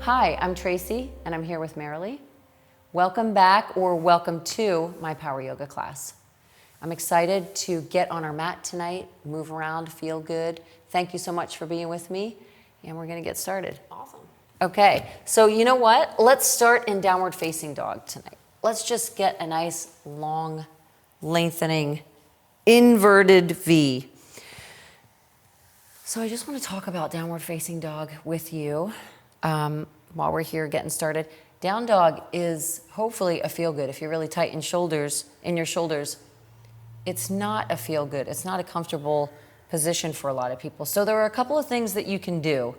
Hi, I'm Tracy, and I'm here with Marilee. Welcome back, or welcome to my power yoga class. I'm excited to get on our mat tonight, move around, feel good. Thank you so much for being with me, and we're gonna get started. Awesome. Okay, so you know what? Let's start in downward facing dog tonight. Let's just get a nice, long, lengthening, inverted V. So I just want to talk about downward facing dog with you while we're here getting started. Down dog is hopefully a feel good. If you're really tight in your shoulders, it's not a feel good. It's not a comfortable position for a lot of people. So there are a couple of things that you can do.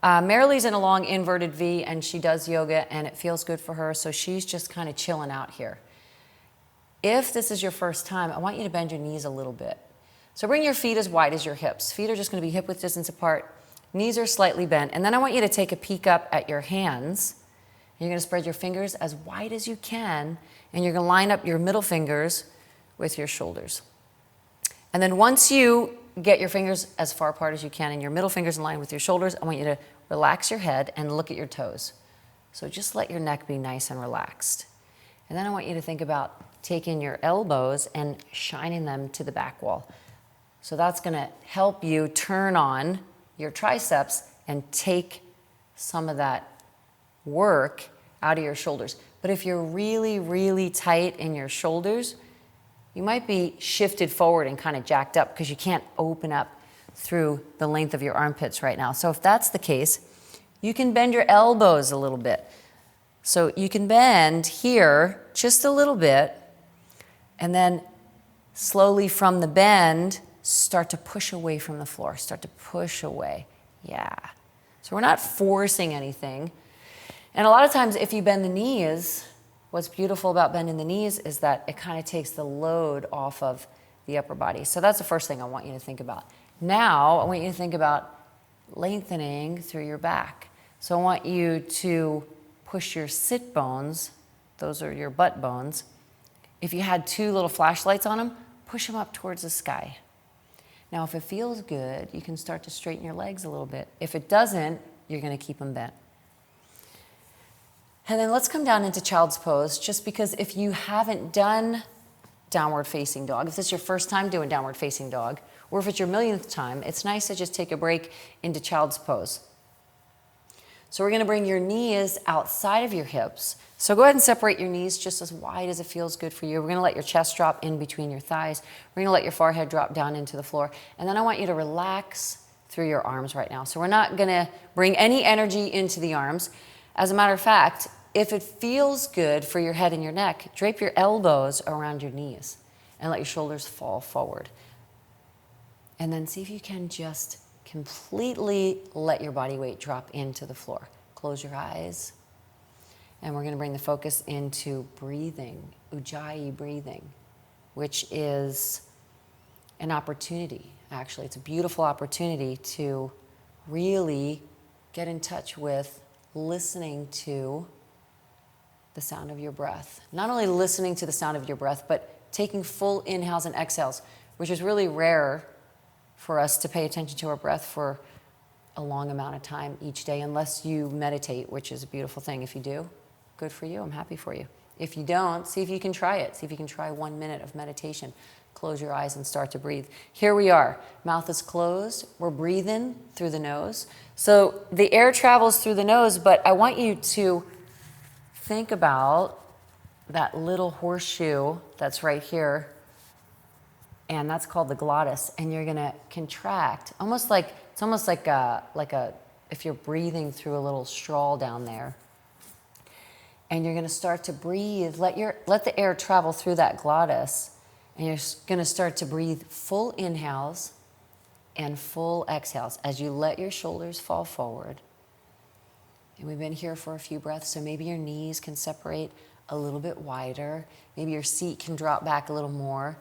Marilee's in a long inverted V and she does yoga and it feels good for her. So she's just kind of chilling out here. If this is your first time, I want you to bend your knees a little bit. So bring your feet as wide as your hips. Feet are just going to be hip width distance apart. Knees are slightly bent. And then I want you to take a peek up at your hands. You're going to spread your fingers as wide as you can. And you're going to line up your middle fingers with your shoulders. And then once you get your fingers as far apart as you can and your middle fingers in line with your shoulders, I want you to relax your head and look at your toes. So just let your neck be nice and relaxed. And then I want you to think about taking your elbows and shining them to the back wall. So that's going to help you turn on your triceps and take some of that work out of your shoulders. But if you're really, really tight in your shoulders, you might be shifted forward and kind of jacked up because you can't open up through the length of your armpits right now. So if that's the case, you can bend your elbows a little bit. So you can bend here just a little bit, and then slowly from the bend, start to push away from the floor. Start to push away. Yeah. So we're not forcing anything. And a lot of times if you bend the knees, what's beautiful about bending the knees is that it kind of takes the load off of the upper body. So that's the first thing I want you to think about. Now, I want you to think about lengthening through your back. So I want you to push your sit bones, those are your butt bones. If you had two little flashlights on them, push them up towards the sky. Now, if it feels good, you can start to straighten your legs a little bit. If it doesn't, you're going to keep them bent. And then let's come down into child's pose, just because if you haven't done downward facing dog, if this is your first time doing downward facing dog, or if it's your millionth time, it's nice to just take a break into child's pose. So we're going to bring your knees outside of your hips. So go ahead and separate your knees just as wide as it feels good for you. We're going to let your chest drop in between your thighs. We're going to let your forehead drop down into the floor. And then I want you to relax through your arms right now. So we're not going to bring any energy into the arms. As a matter of fact, if it feels good for your head and your neck, drape your elbows around your knees and let your shoulders fall forward. And then see if you can just completely let your body weight drop into the floor. Close your eyes. And we're going to bring the focus into breathing, Ujjayi breathing, which is an opportunity, actually. It's a beautiful opportunity to really get in touch with listening to the sound of your breath. Not only listening to the sound of your breath, but taking full inhales and exhales, which is really rare for us to pay attention to our breath for a long amount of time each day, unless you meditate, which is a beautiful thing. If you do, good for you. I'm happy for you. If you don't, see if you can try it. See if you can try 1 minute of meditation. Close your eyes and start to breathe. Here we are. Mouth is closed. We're breathing through the nose. So the air travels through the nose, but I want you to think about that little horseshoe that's right here, and that's called the glottis. And you're gonna contract, it's almost like if you're breathing through a little straw down there. And you're gonna start to breathe. Let the air travel through that glottis, and you're gonna start to breathe full inhales and full exhales as you let your shoulders fall forward. And we've been here for a few breaths, so maybe your knees can separate a little bit wider. Maybe your seat can drop back a little more.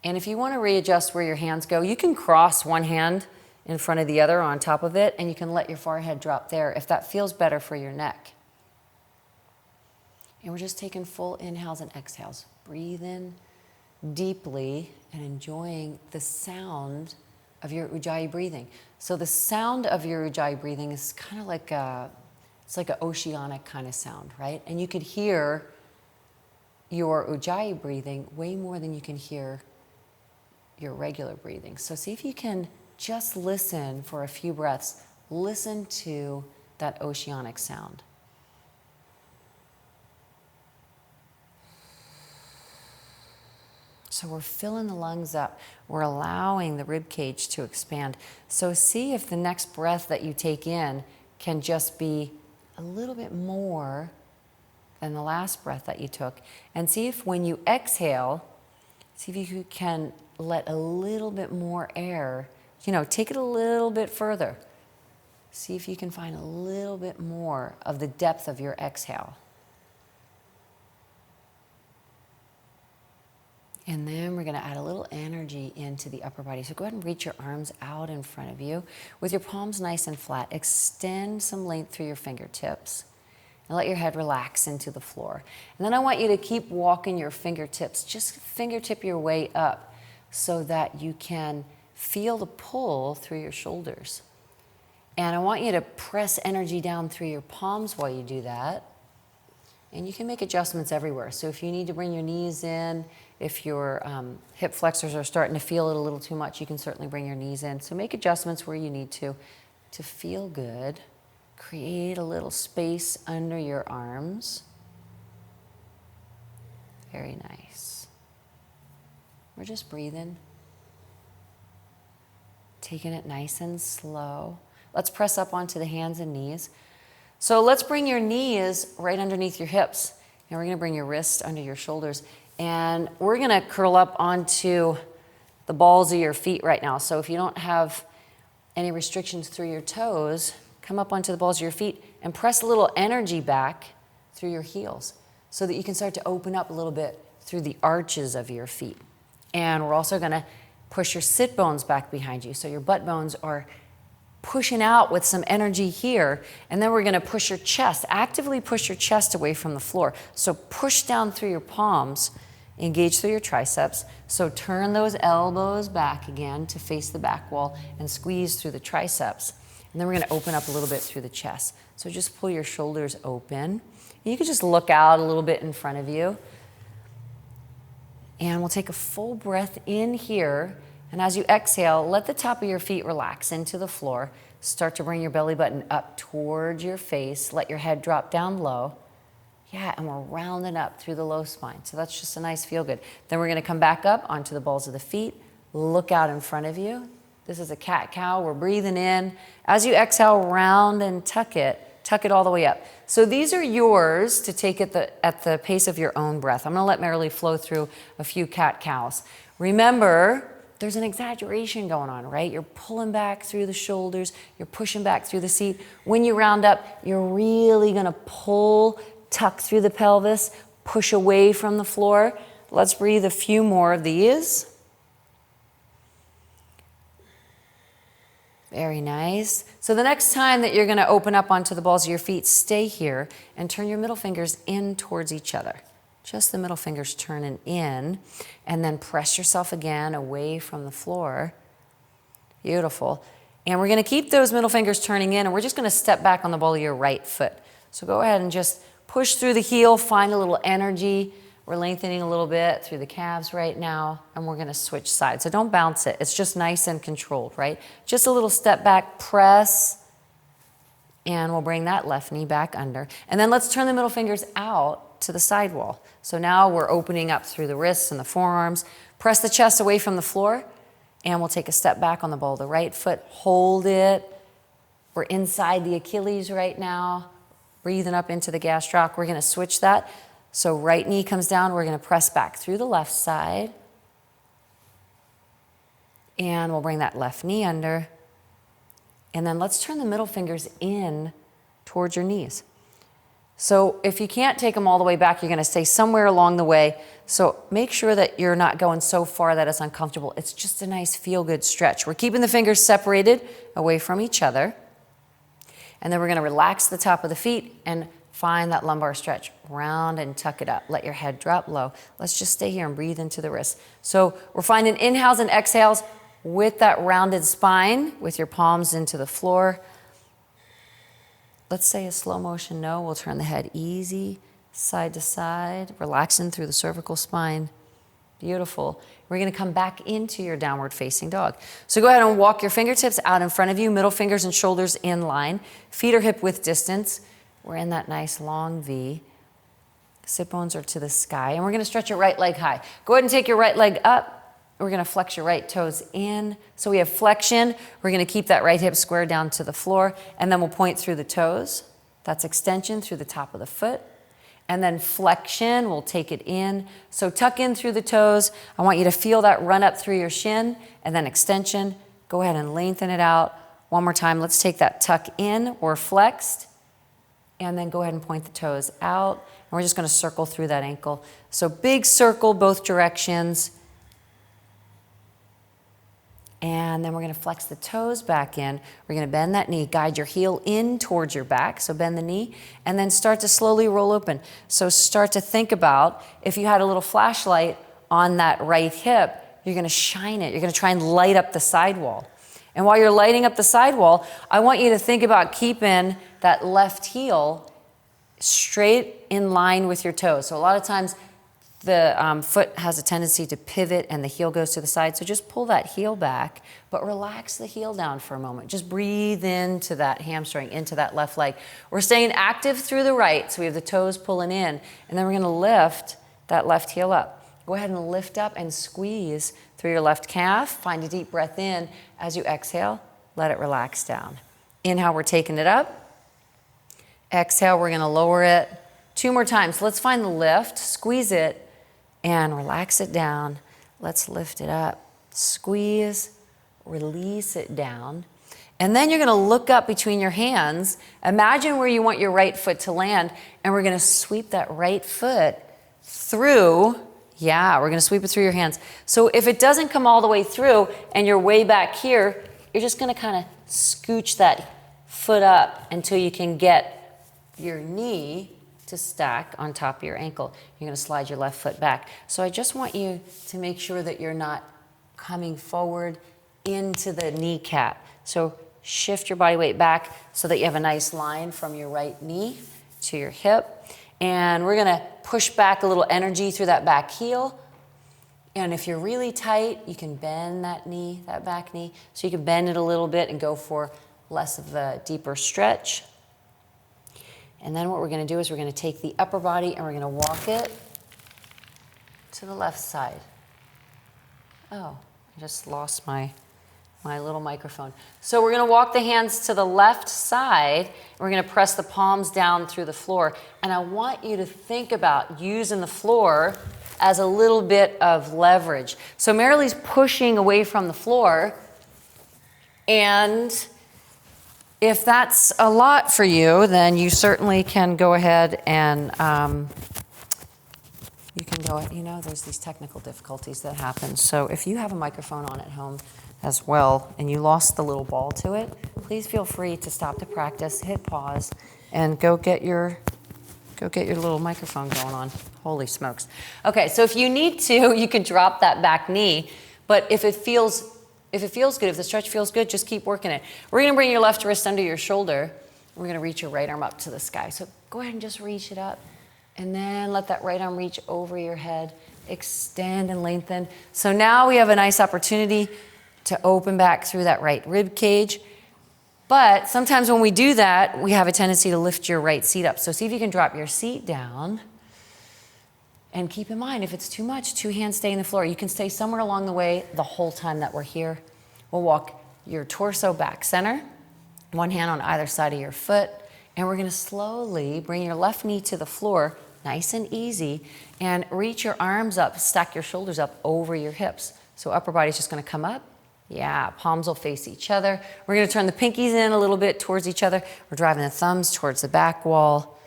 And if you want to readjust where your hands go, you can cross one hand in front of the other on top of it, and you can let your forehead drop there if that feels better for your neck. And we're just taking full inhales and exhales. Breathe in deeply and enjoying the sound of your Ujjayi breathing. So the sound of your Ujjayi breathing is kind of like It's like an oceanic kind of sound, right? And you could hear your Ujjayi breathing way more than you can hear your regular breathing. So see if you can just listen for a few breaths. Listen to that oceanic sound. So we're filling the lungs up. We're allowing the rib cage to expand. So see if the next breath that you take in can just be a little bit more than the last breath that you took. And see if when you exhale, see if you can let a little bit more air, take it a little bit further. See if you can find a little bit more of the depth of your exhale. And then we're going to add a little energy into the upper body. So go ahead and reach your arms out in front of you with your palms nice and flat. Extend some length through your fingertips and let your head relax into the floor. And then I want you to keep walking your fingertips. Just fingertip your way up so that you can feel the pull through your shoulders. And I want you to press energy down through your palms while you do that. And you can make adjustments everywhere. So if you need to bring your knees in, if your hip flexors are starting to feel it a little too much, you can certainly bring your knees in. So make adjustments where you need to feel good. Create a little space under your arms. Very nice. We're just breathing. Taking it nice and slow. Let's press up onto the hands and knees. So let's bring your knees right underneath your hips. And we're going to bring your wrists under your shoulders. And we're going to curl up onto the balls of your feet right now. So if you don't have any restrictions through your toes, come up onto the balls of your feet and press a little energy back through your heels so that you can start to open up a little bit through the arches of your feet. And we're also going to push your sit bones back behind you. So your butt bones are pushing out with some energy here, and then we're going to push your chest, actively push your chest away from the floor. So push down through your palms, engage through your triceps. So turn those elbows back again to face the back wall and squeeze through the triceps. And then we're going to open up a little bit through the chest. So just pull your shoulders open. You can just look out a little bit in front of you. And we'll take a full breath in here. And as you exhale, let the top of your feet relax into the floor. Start to bring your belly button up towards your face. Let your head drop down low. Yeah, and we're rounding up through the low spine. So that's just a nice feel good. Then we're going to come back up onto the balls of the feet. Look out in front of you. This is a cat-cow. We're breathing in. As you exhale, round and tuck it all the way up. So these are yours to take at the pace of your own breath. I'm going to let Marilee flow through a few cat-cows. Remember, there's an exaggeration going on, right? You're pulling back through the shoulders. You're pushing back through the seat. When you round up, you're really going to pull, tuck through the pelvis, push away from the floor. Let's breathe a few more of these. Very nice. So the next time that you're going to open up onto the balls of your feet, stay here and turn your middle fingers in towards each other. Just the middle fingers turning in, and then press yourself again away from the floor. Beautiful. And we're going to keep those middle fingers turning in, and we're just going to step back on the ball of your right foot. So go ahead and just push through the heel, find a little energy. We're lengthening a little bit through the calves right now, and we're going to switch sides. So don't bounce it. It's just nice and controlled, right? Just a little step back, press, and we'll bring that left knee back under. And then let's turn the middle fingers out to the side wall. So now we're opening up through the wrists and the forearms. Press the chest away from the floor, and we'll take a step back on the ball of the right foot. Hold it. We're inside the Achilles right now, breathing up into the gastroc. We're going to switch that. So right knee comes down. We're going to press back through the left side. And we'll bring that left knee under. And then let's turn the middle fingers in towards your knees. So if you can't take them all the way back, you're going to stay somewhere along the way. So make sure that you're not going so far that it's uncomfortable. It's just a nice feel-good stretch. We're keeping the fingers separated away from each other. And then we're going to relax the top of the feet and find that lumbar stretch. Round and tuck it up. Let your head drop low. Let's just stay here and breathe into the wrists. So we're finding inhales and exhales with that rounded spine with your palms into the floor. let's say a slow motion no. We'll turn the head easy, side to side, relaxing through the cervical spine. Beautiful. We're going to come back into your downward facing dog. So go ahead and walk your fingertips out in front of you, middle fingers and shoulders in line. Feet are hip width distance. We're in that nice long V. Sit bones are to the sky. And we're going to stretch your right leg high. Go ahead and take your right leg up. We're going to flex your right toes in. So we have flexion. We're going to keep that right hip square down to the floor. And then we'll point through the toes. That's extension through the top of the foot. And then flexion, we'll take it in. So tuck in through the toes. I want you to feel that run up through your shin, and then extension. Go ahead and lengthen it out. One more time, let's take that tuck in or flexed, and then go ahead and point the toes out. And we're just gonna circle through that ankle. So big circle both directions. And then we're going to flex the toes back in. We're going to bend that knee, guide your heel in towards your back, so bend the knee, and then start to slowly roll open. So start to think about if you had a little flashlight on that right hip, you're going to shine it. You're going to try and light up the sidewall. And while you're lighting up the sidewall, I want you to think about keeping that left heel straight in line with your toes. So a lot of times the foot has a tendency to pivot and the heel goes to the side. So just pull that heel back, but relax the heel down for a moment. Just breathe into that hamstring, into that left leg. We're staying active through the right, so we have the toes pulling in, and then we're gonna lift that left heel up. Go ahead and lift up and squeeze through your left calf. Find a deep breath in. As you exhale, let it relax down. Inhale, we're taking it up. Exhale, we're gonna lower it. 2 more times. Let's find the lift, squeeze it, and relax it down. Let's lift it up. Squeeze, release it down. And then you're gonna look up between your hands. Imagine where you want your right foot to land, and we're gonna sweep that right foot through. Yeah, we're gonna sweep it through your hands. So if it doesn't come all the way through and you're way back here, you're just gonna kind of scooch that foot up until you can get your knee to stack on top of your ankle. You're going to slide your left foot back. So I just want you to make sure that you're not coming forward into the kneecap. So shift your body weight back so that you have a nice line from your right knee to your hip. And we're going to push back a little energy through that back heel. And if you're really tight, you can bend that knee, that back knee. So you can bend it a little bit and go for less of the deeper stretch. And then what we're going to do is we're going to take the upper body and we're going to walk it to the left side. Oh, I just lost my little microphone. So we're going to walk the hands to the left side, and we're going to press the palms down through the floor. And I want you to think about using the floor as a little bit of leverage. So Marilee's pushing away from the floor, and if that's a lot for you, then you certainly can go ahead and you can go, there's these technical difficulties that happen. So if you have a microphone on at home as well and you lost the little ball to it, please feel free to stop the practice, hit pause, and go get your little microphone going on. Holy smokes. Okay, so if you need to, you can drop that back knee, but if it feels good, if the stretch feels good, just keep working it. We're going to bring your left wrist under your shoulder. We're going to reach your right arm up to the sky. So go ahead and just reach it up. And then let that right arm reach over your head. Extend and lengthen. So now we have a nice opportunity to open back through that right rib cage. But sometimes when we do that, we have a tendency to lift your right seat up. So see if you can drop your seat down. And keep in mind, if it's too much, 2 hands stay in the floor. You can stay somewhere along the way the whole time that we're here. We'll walk your torso back center, 1 hand on either side of your foot, and we're gonna slowly bring your left knee to the floor, nice and easy, and reach your arms up, stack your shoulders up over your hips. So upper body's just gonna come up. Yeah, palms will face each other. We're gonna turn the pinkies in a little bit towards each other. We're driving the thumbs towards the back wall.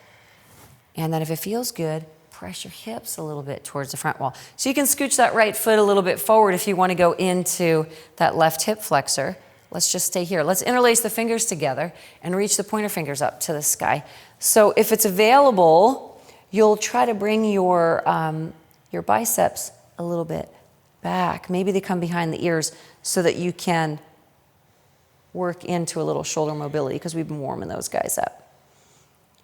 And then if it feels good, press your hips a little bit towards the front wall. So you can scooch that right foot a little bit forward if you want to go into that left hip flexor. Let's just stay here. Let's interlace the fingers together and reach the pointer fingers up to the sky. So if it's available, you'll try to bring your biceps a little bit back. Maybe they come behind the ears so that you can work into a little shoulder mobility because we've been warming those guys up.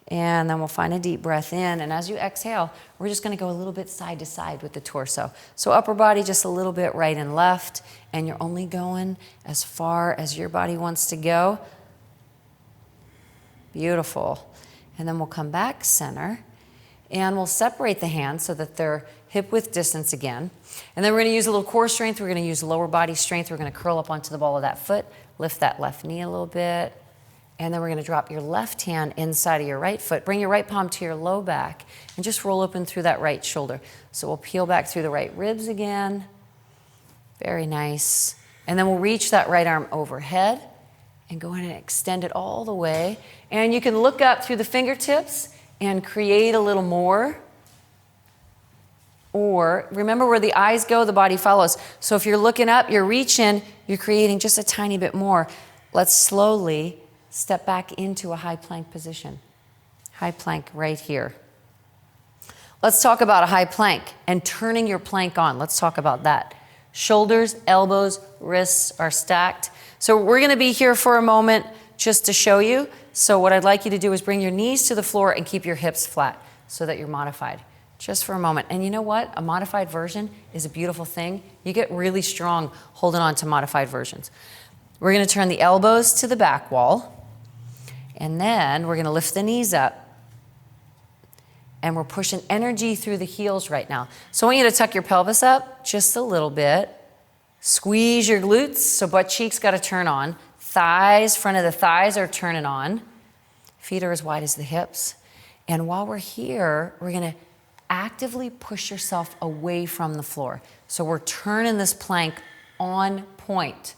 And then we'll find a deep breath in. And as you exhale, we're just going to go a little bit side to side with the torso. So upper body just a little bit right and left. And you're only going as far as your body wants to go. Beautiful. And then we'll come back center. And we'll separate the hands so that they're hip width distance again. And then we're going to use a little core strength. We're going to use lower body strength. We're going to curl up onto the ball of that foot. Lift that left knee a little bit. And then we're going to drop your left hand inside of your right foot. Bring your right palm to your low back and just roll open through that right shoulder. So we'll peel back through the right ribs again. Very nice. And then we'll reach that right arm overhead and go in and extend it all the way. And you can look up through the fingertips and create a little more. Or remember, where the eyes go, the body follows. So if you're looking up, you're reaching, you're creating just a tiny bit more. Let's slowly step back into a high plank position. High plank right here. Let's talk about a high plank and turning your plank on. Let's talk about that. Shoulders, elbows, wrists are stacked. So we're going to be here for a moment just to show you. So what I'd like you to do is bring your knees to the floor and keep your hips flat so that you're modified. Just for a moment. And you know what? A modified version is a beautiful thing. You get really strong holding on to modified versions. We're going to turn the elbows to the back wall. And then we're going to lift the knees up. And we're pushing energy through the heels right now. So I want you to tuck your pelvis up just a little bit. Squeeze your glutes, so butt cheeks got to turn on. Thighs, front of the thighs are turning on. Feet are as wide as the hips. And while we're here, we're going to actively push yourself away from the floor. So we're turning this plank on point.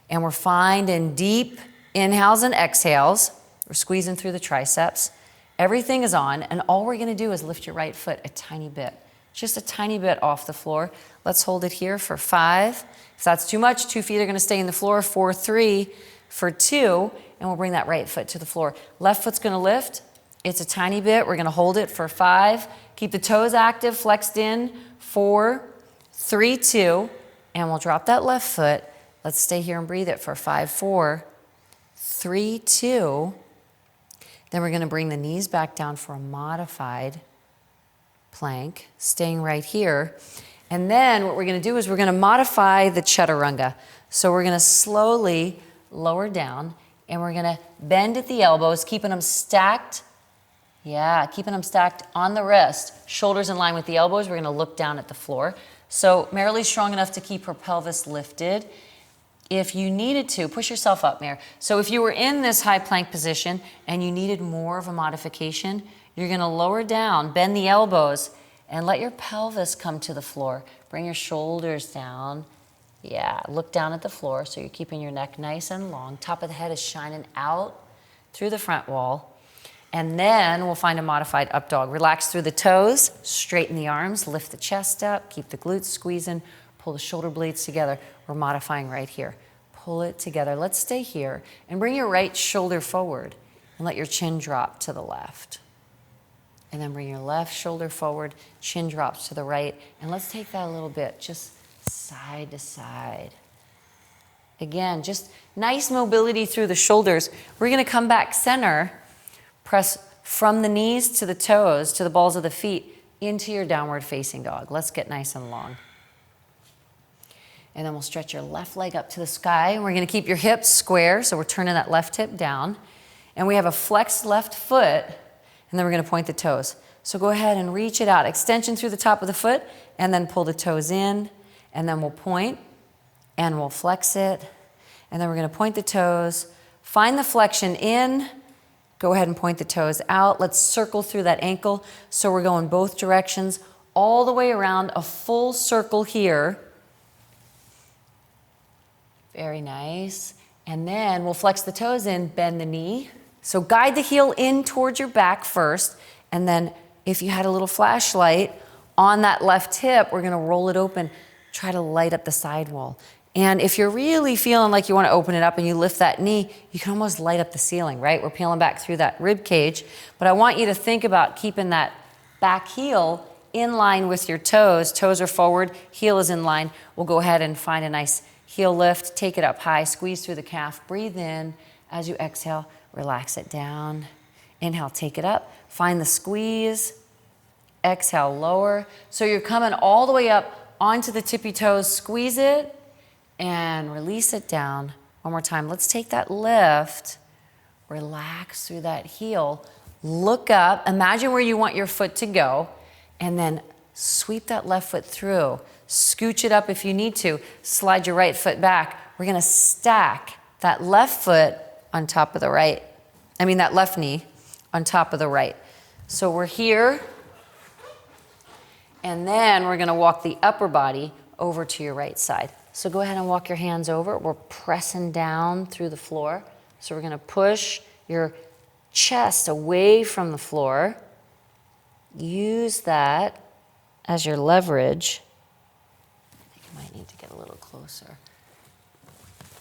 And we're finding deep inhales and exhales. We're squeezing through the triceps. Everything is on, and all we're going to do is lift your right foot a tiny bit. Just a tiny bit off the floor. Let's hold it here for 5. If that's too much, 2 feet are going to stay in the floor. 4, 3, for 2, and we'll bring that right foot to the floor. Left foot's going to lift. It's a tiny bit. We're going to hold it for 5. Keep the toes active, flexed in. 4, 3, 2, and we'll drop that left foot. Let's stay here and breathe it for 5, 4, 3, 2. Then we're going to bring the knees back down for a modified plank, staying right here. And then what we're going to do is we're going to modify the Chaturanga. So we're going to slowly lower down, and we're going to bend at the elbows, keeping them stacked. Yeah, keeping them stacked on the wrist. Shoulders in line with the elbows. We're going to look down at the floor. So Marilee's strong enough to keep her pelvis lifted. If you needed to, push yourself up, Mare. So if you were in this high plank position and you needed more of a modification, you're going to lower down, bend the elbows, and let your pelvis come to the floor. Bring your shoulders down. Yeah, look down at the floor so you're keeping your neck nice and long. Top of the head is shining out through the front wall. And then we'll find a modified up dog. Relax through the toes, straighten the arms, lift the chest up, keep the glutes squeezing, pull the shoulder blades together. We're modifying right here. Pull it together. Let's stay here and bring your right shoulder forward and let your chin drop to the left. And then bring your left shoulder forward, chin drops to the right. And let's take that a little bit, just side to side. Again, just nice mobility through the shoulders. We're going to come back center, press from the knees to the toes, to the balls of the feet, into your downward facing dog. Let's get nice and long. And then we'll stretch your left leg up to the sky. We're going to keep your hips square, so we're turning that left hip down. And we have a flexed left foot, and then we're going to point the toes. So go ahead and reach it out. Extension through the top of the foot, and then pull the toes in. And then we'll point, and we'll flex it. And then we're going to point the toes. Find the flexion in. Go ahead and point the toes out. Let's circle through that ankle. So we're going both directions, all the way around, a full circle here. Very nice. And then we'll flex the toes in, bend the knee. So guide the heel in towards your back first. And then if you had a little flashlight on that left hip, we're going to roll it open. Try to light up the sidewall. And if you're really feeling like you want to open it up and you lift that knee, you can almost light up the ceiling, right? We're peeling back through that rib cage. But I want you to think about keeping that back heel in line with your toes. Toes are forward, heel is in line. We'll go ahead and find a nice heel lift, take it up high, squeeze through the calf, breathe in. As you exhale, relax it down. Inhale, take it up. Find the squeeze. Exhale, lower. So you're coming all the way up onto the tippy toes. Squeeze it and release it down. One more time. Let's take that lift. Relax through that heel. Look up. Imagine where you want your foot to go. And then sweep that left foot through. Scooch it up if you need to. Slide your right foot back. We're going to stack that left foot on top of the right. That left knee on top of the right. So we're here. And then we're going to walk the upper body over to your right side. So go ahead and walk your hands over. We're pressing down through the floor. So we're going to push your chest away from the floor. Use that as your leverage. I think you might need to get a little closer.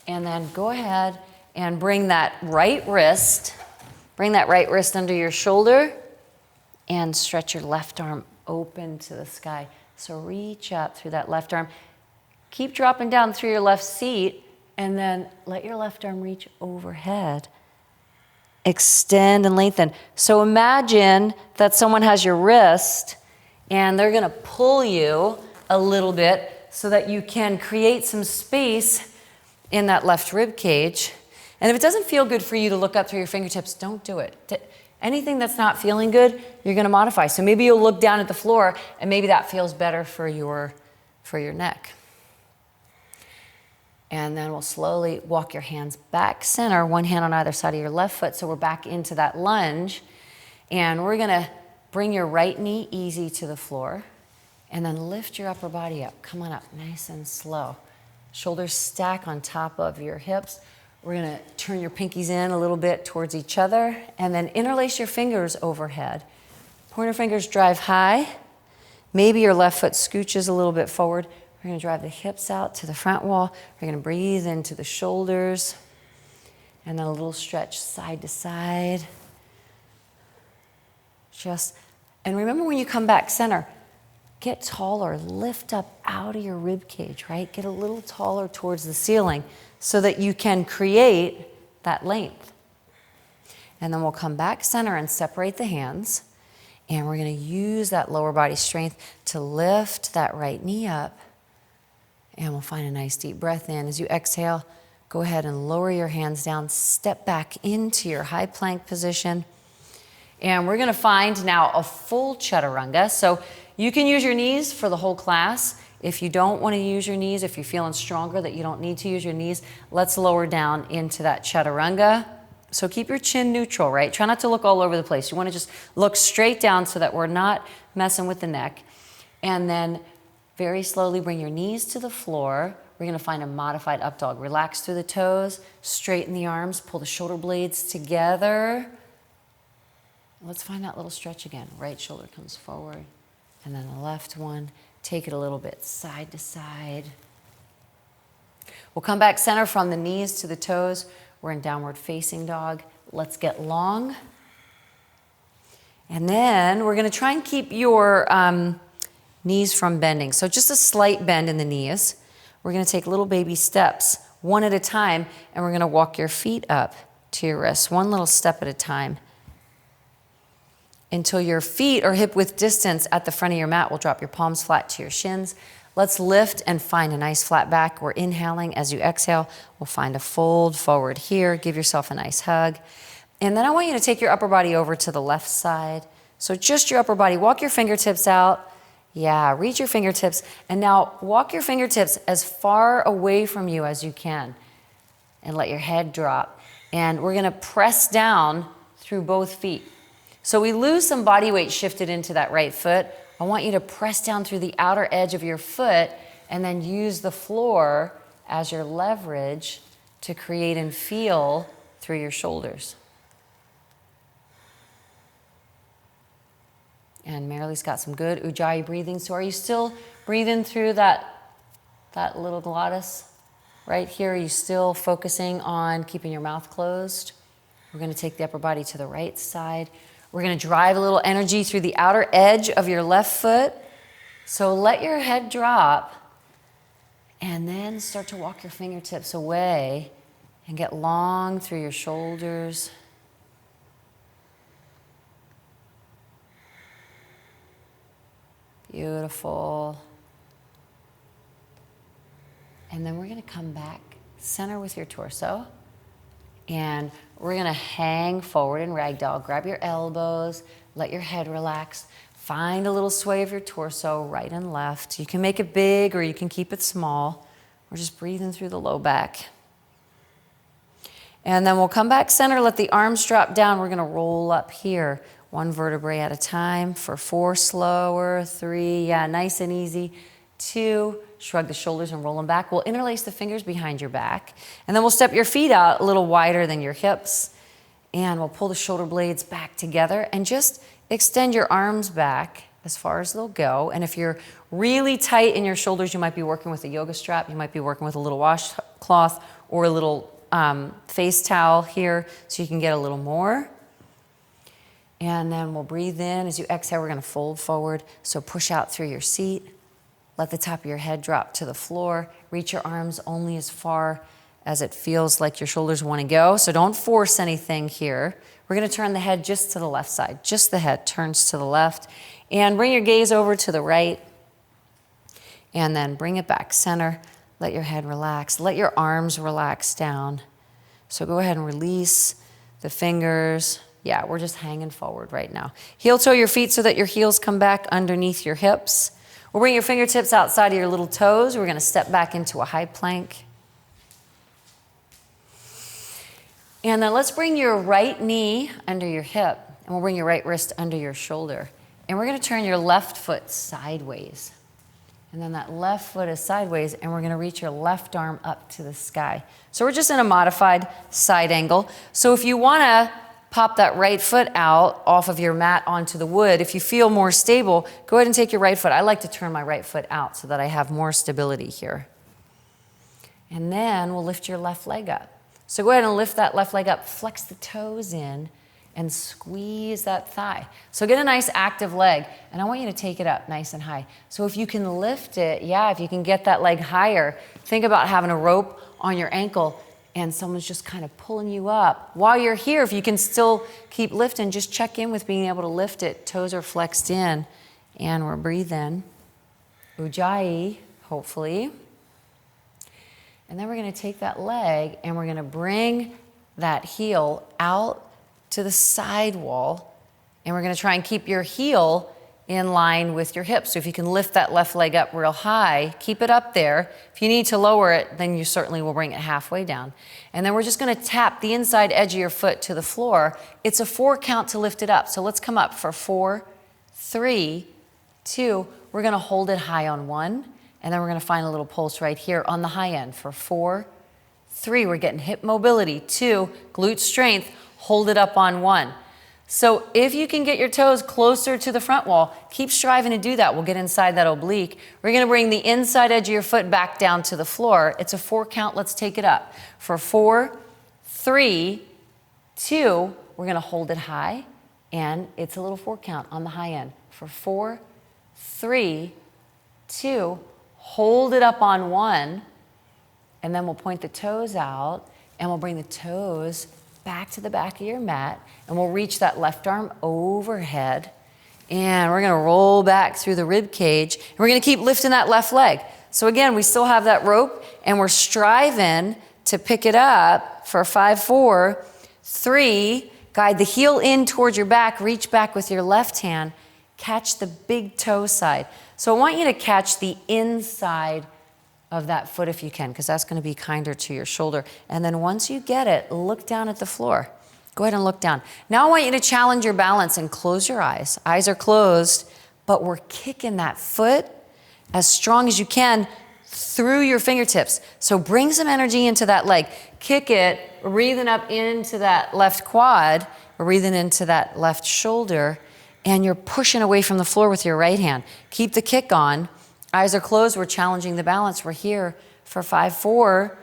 And then go ahead and bring that right wrist under your shoulder and stretch your left arm open to the sky. So reach up through that left arm. Keep dropping down through your left seat and then let your left arm reach overhead. Extend and lengthen. So imagine that someone has your wrist and they're going to pull you a little bit so that you can create some space in that left rib cage. And if it doesn't feel good for you to look up through your fingertips, don't do it. Anything that's not feeling good, you're going to modify. So maybe you'll look down at the floor and maybe that feels better for your neck. And then we'll slowly walk your hands back center, one hand on either side of your left foot. So we're back into that lunge. And we're going to bring your right knee easy to the floor. And then lift your upper body up. Come on up, nice and slow. Shoulders stack on top of your hips. We're going to turn your pinkies in a little bit towards each other. And then interlace your fingers overhead. Pointer fingers drive high. Maybe your left foot scooches a little bit forward. We're going to drive the hips out to the front wall. We're going to breathe into the shoulders. And then a little stretch side to side. And remember when you come back center, get taller, lift up out of your rib cage, right? Get a little taller towards the ceiling so that you can create that length. And then we'll come back center and separate the hands. And we're going to use that lower body strength to lift that right knee up. And we'll find a nice deep breath in. As you exhale, go ahead and lower your hands down. Step back into your high plank position. And we're going to find now a full Chaturanga. So you can use your knees for the whole class. If you don't want to use your knees, if you're feeling stronger that you don't need to use your knees, let's lower down into that Chaturanga. So keep your chin neutral, right? Try not to look all over the place. You want to just look straight down so that we're not messing with the neck. And then very slowly bring your knees to the floor. We're going to find a modified up dog. Relax through the toes, straighten the arms, pull the shoulder blades together. Let's find that little stretch again. Right shoulder comes forward. And then the left one. Take it a little bit side to side. We'll come back center from the knees to the toes. We're in downward facing dog. Let's get long. And then we're going to try and keep your knees from bending. So just a slight bend in the knees. We're going to take little baby steps, one at a time, and we're going to walk your feet up to your wrists, one little step at a time. Until your feet are hip width distance at the front of your mat. We'll drop your palms flat to your shins. Let's lift and find a nice flat back. We're inhaling. As you exhale, we'll find a fold forward here. Give yourself a nice hug. And then I want you to take your upper body over to the left side. So just your upper body. Walk your fingertips out. Yeah, reach your fingertips. And now walk your fingertips as far away from you as you can. And let your head drop. And we're going to press down through both feet. So we lose some body weight shifted into that right foot. I want you to press down through the outer edge of your foot and then use the floor as your leverage to create and feel through your shoulders. And Marilee's got some good Ujjayi breathing. So are you still breathing through that little glottis right here? Are you still focusing on keeping your mouth closed? We're going to take the upper body to the right side. We're going to drive a little energy through the outer edge of your left foot. So let your head drop and then start to walk your fingertips away and get long through your shoulders. Beautiful. And then we're going to come back, center with your torso. And we're going to hang forward in ragdoll. Grab your elbows, let your head relax. Find a little sway of your torso, right and left. You can make it big or you can keep it small. We're just breathing through the low back. And then we'll come back center, let the arms drop down. We're going to roll up here, one vertebrae at a time for 4, slower, 3, yeah, nice and easy, 2, shrug the shoulders and roll them back. We'll interlace the fingers behind your back. And then we'll step your feet out a little wider than your hips. And we'll pull the shoulder blades back together and just extend your arms back as far as they'll go. And if you're really tight in your shoulders, you might be working with a yoga strap. You might be working with a little washcloth or a little face towel here so you can get a little more. And then we'll breathe in. As you exhale, we're going to fold forward. So push out through your seat. Let the top of your head drop to the floor. Reach your arms only as far as it feels like your shoulders want to go. So don't force anything here. We're going to turn the head just to the left side. Just the head turns to the left. And bring your gaze over to the right. And then bring it back center. Let your head relax. Let your arms relax down. So go ahead and release the fingers. Yeah, we're just hanging forward right now. Heel toe your feet so that your heels come back underneath your hips. We'll bring your fingertips outside of your little toes. We're going to step back into a high plank. And then let's bring your right knee under your hip. And we'll bring your right wrist under your shoulder. And we're going to turn your left foot sideways. And then that left foot is sideways, and we're going to reach your left arm up to the sky. So we're just in a modified side angle. So if you want to pop that right foot out off of your mat onto the wood, if you feel more stable, go ahead and take your right foot. I like to turn my right foot out so that I have more stability here. And then we'll lift your left leg up. So go ahead and lift that left leg up, flex the toes in, and squeeze that thigh. So get a nice active leg, and I want you to take it up nice and high. So if you can lift it, yeah, if you can get that leg higher, think about having a rope on your ankle and someone's just kind of pulling you up. While you're here, if you can still keep lifting, just check in with being able to lift it. Toes are flexed in, and we're breathing. Ujjayi, hopefully. And then we're going to take that leg and we're going to bring that heel out to the side wall, and we're going to try and keep your heel in line with your hips. So if you can lift that left leg up real high, keep it up there. If you need to lower it, then you certainly will bring it halfway down. And then we're just going to tap the inside edge of your foot to the floor. It's a 4 count to lift it up. So let's come up for 4, 3, 2. We're going to hold it high on 1, and then we're going to find a little pulse right here on the high end for 4, 3. We're getting hip mobility. 2, glute strength. Hold it up on 1. So if you can get your toes closer to the front wall, keep striving to do that. We'll get inside that oblique. We're going to bring the inside edge of your foot back down to the floor. It's a 4 count. Let's take it up. For 4, 3, 2, we're going to hold it high, and it's a little 4 count on the high end. For 4, 3, 2, hold it up on 1, and then we'll point the toes out, and we'll bring the toes back to the back of your mat, and we'll reach that left arm overhead, and we're going to roll back through the rib cage, and we're going to keep lifting that left leg. So again, we still have that rope, and we're striving to pick it up for 5, 4, 3, guide the heel in towards your back, reach back with your left hand, catch the big toe side. So I want you to catch the inside of that foot if you can, because that's going to be kinder to your shoulder. And then once you get it, look down at the floor. Go ahead and look down. Now I want you to challenge your balance and close your eyes. Eyes are closed, but we're kicking that foot as strong as you can through your fingertips. So bring some energy into that leg. Kick it, breathing up into that left quad, breathing into that left shoulder, and you're pushing away from the floor with your right hand. Keep the kick on. Eyes are closed. We're challenging the balance. We're here for 5, 4.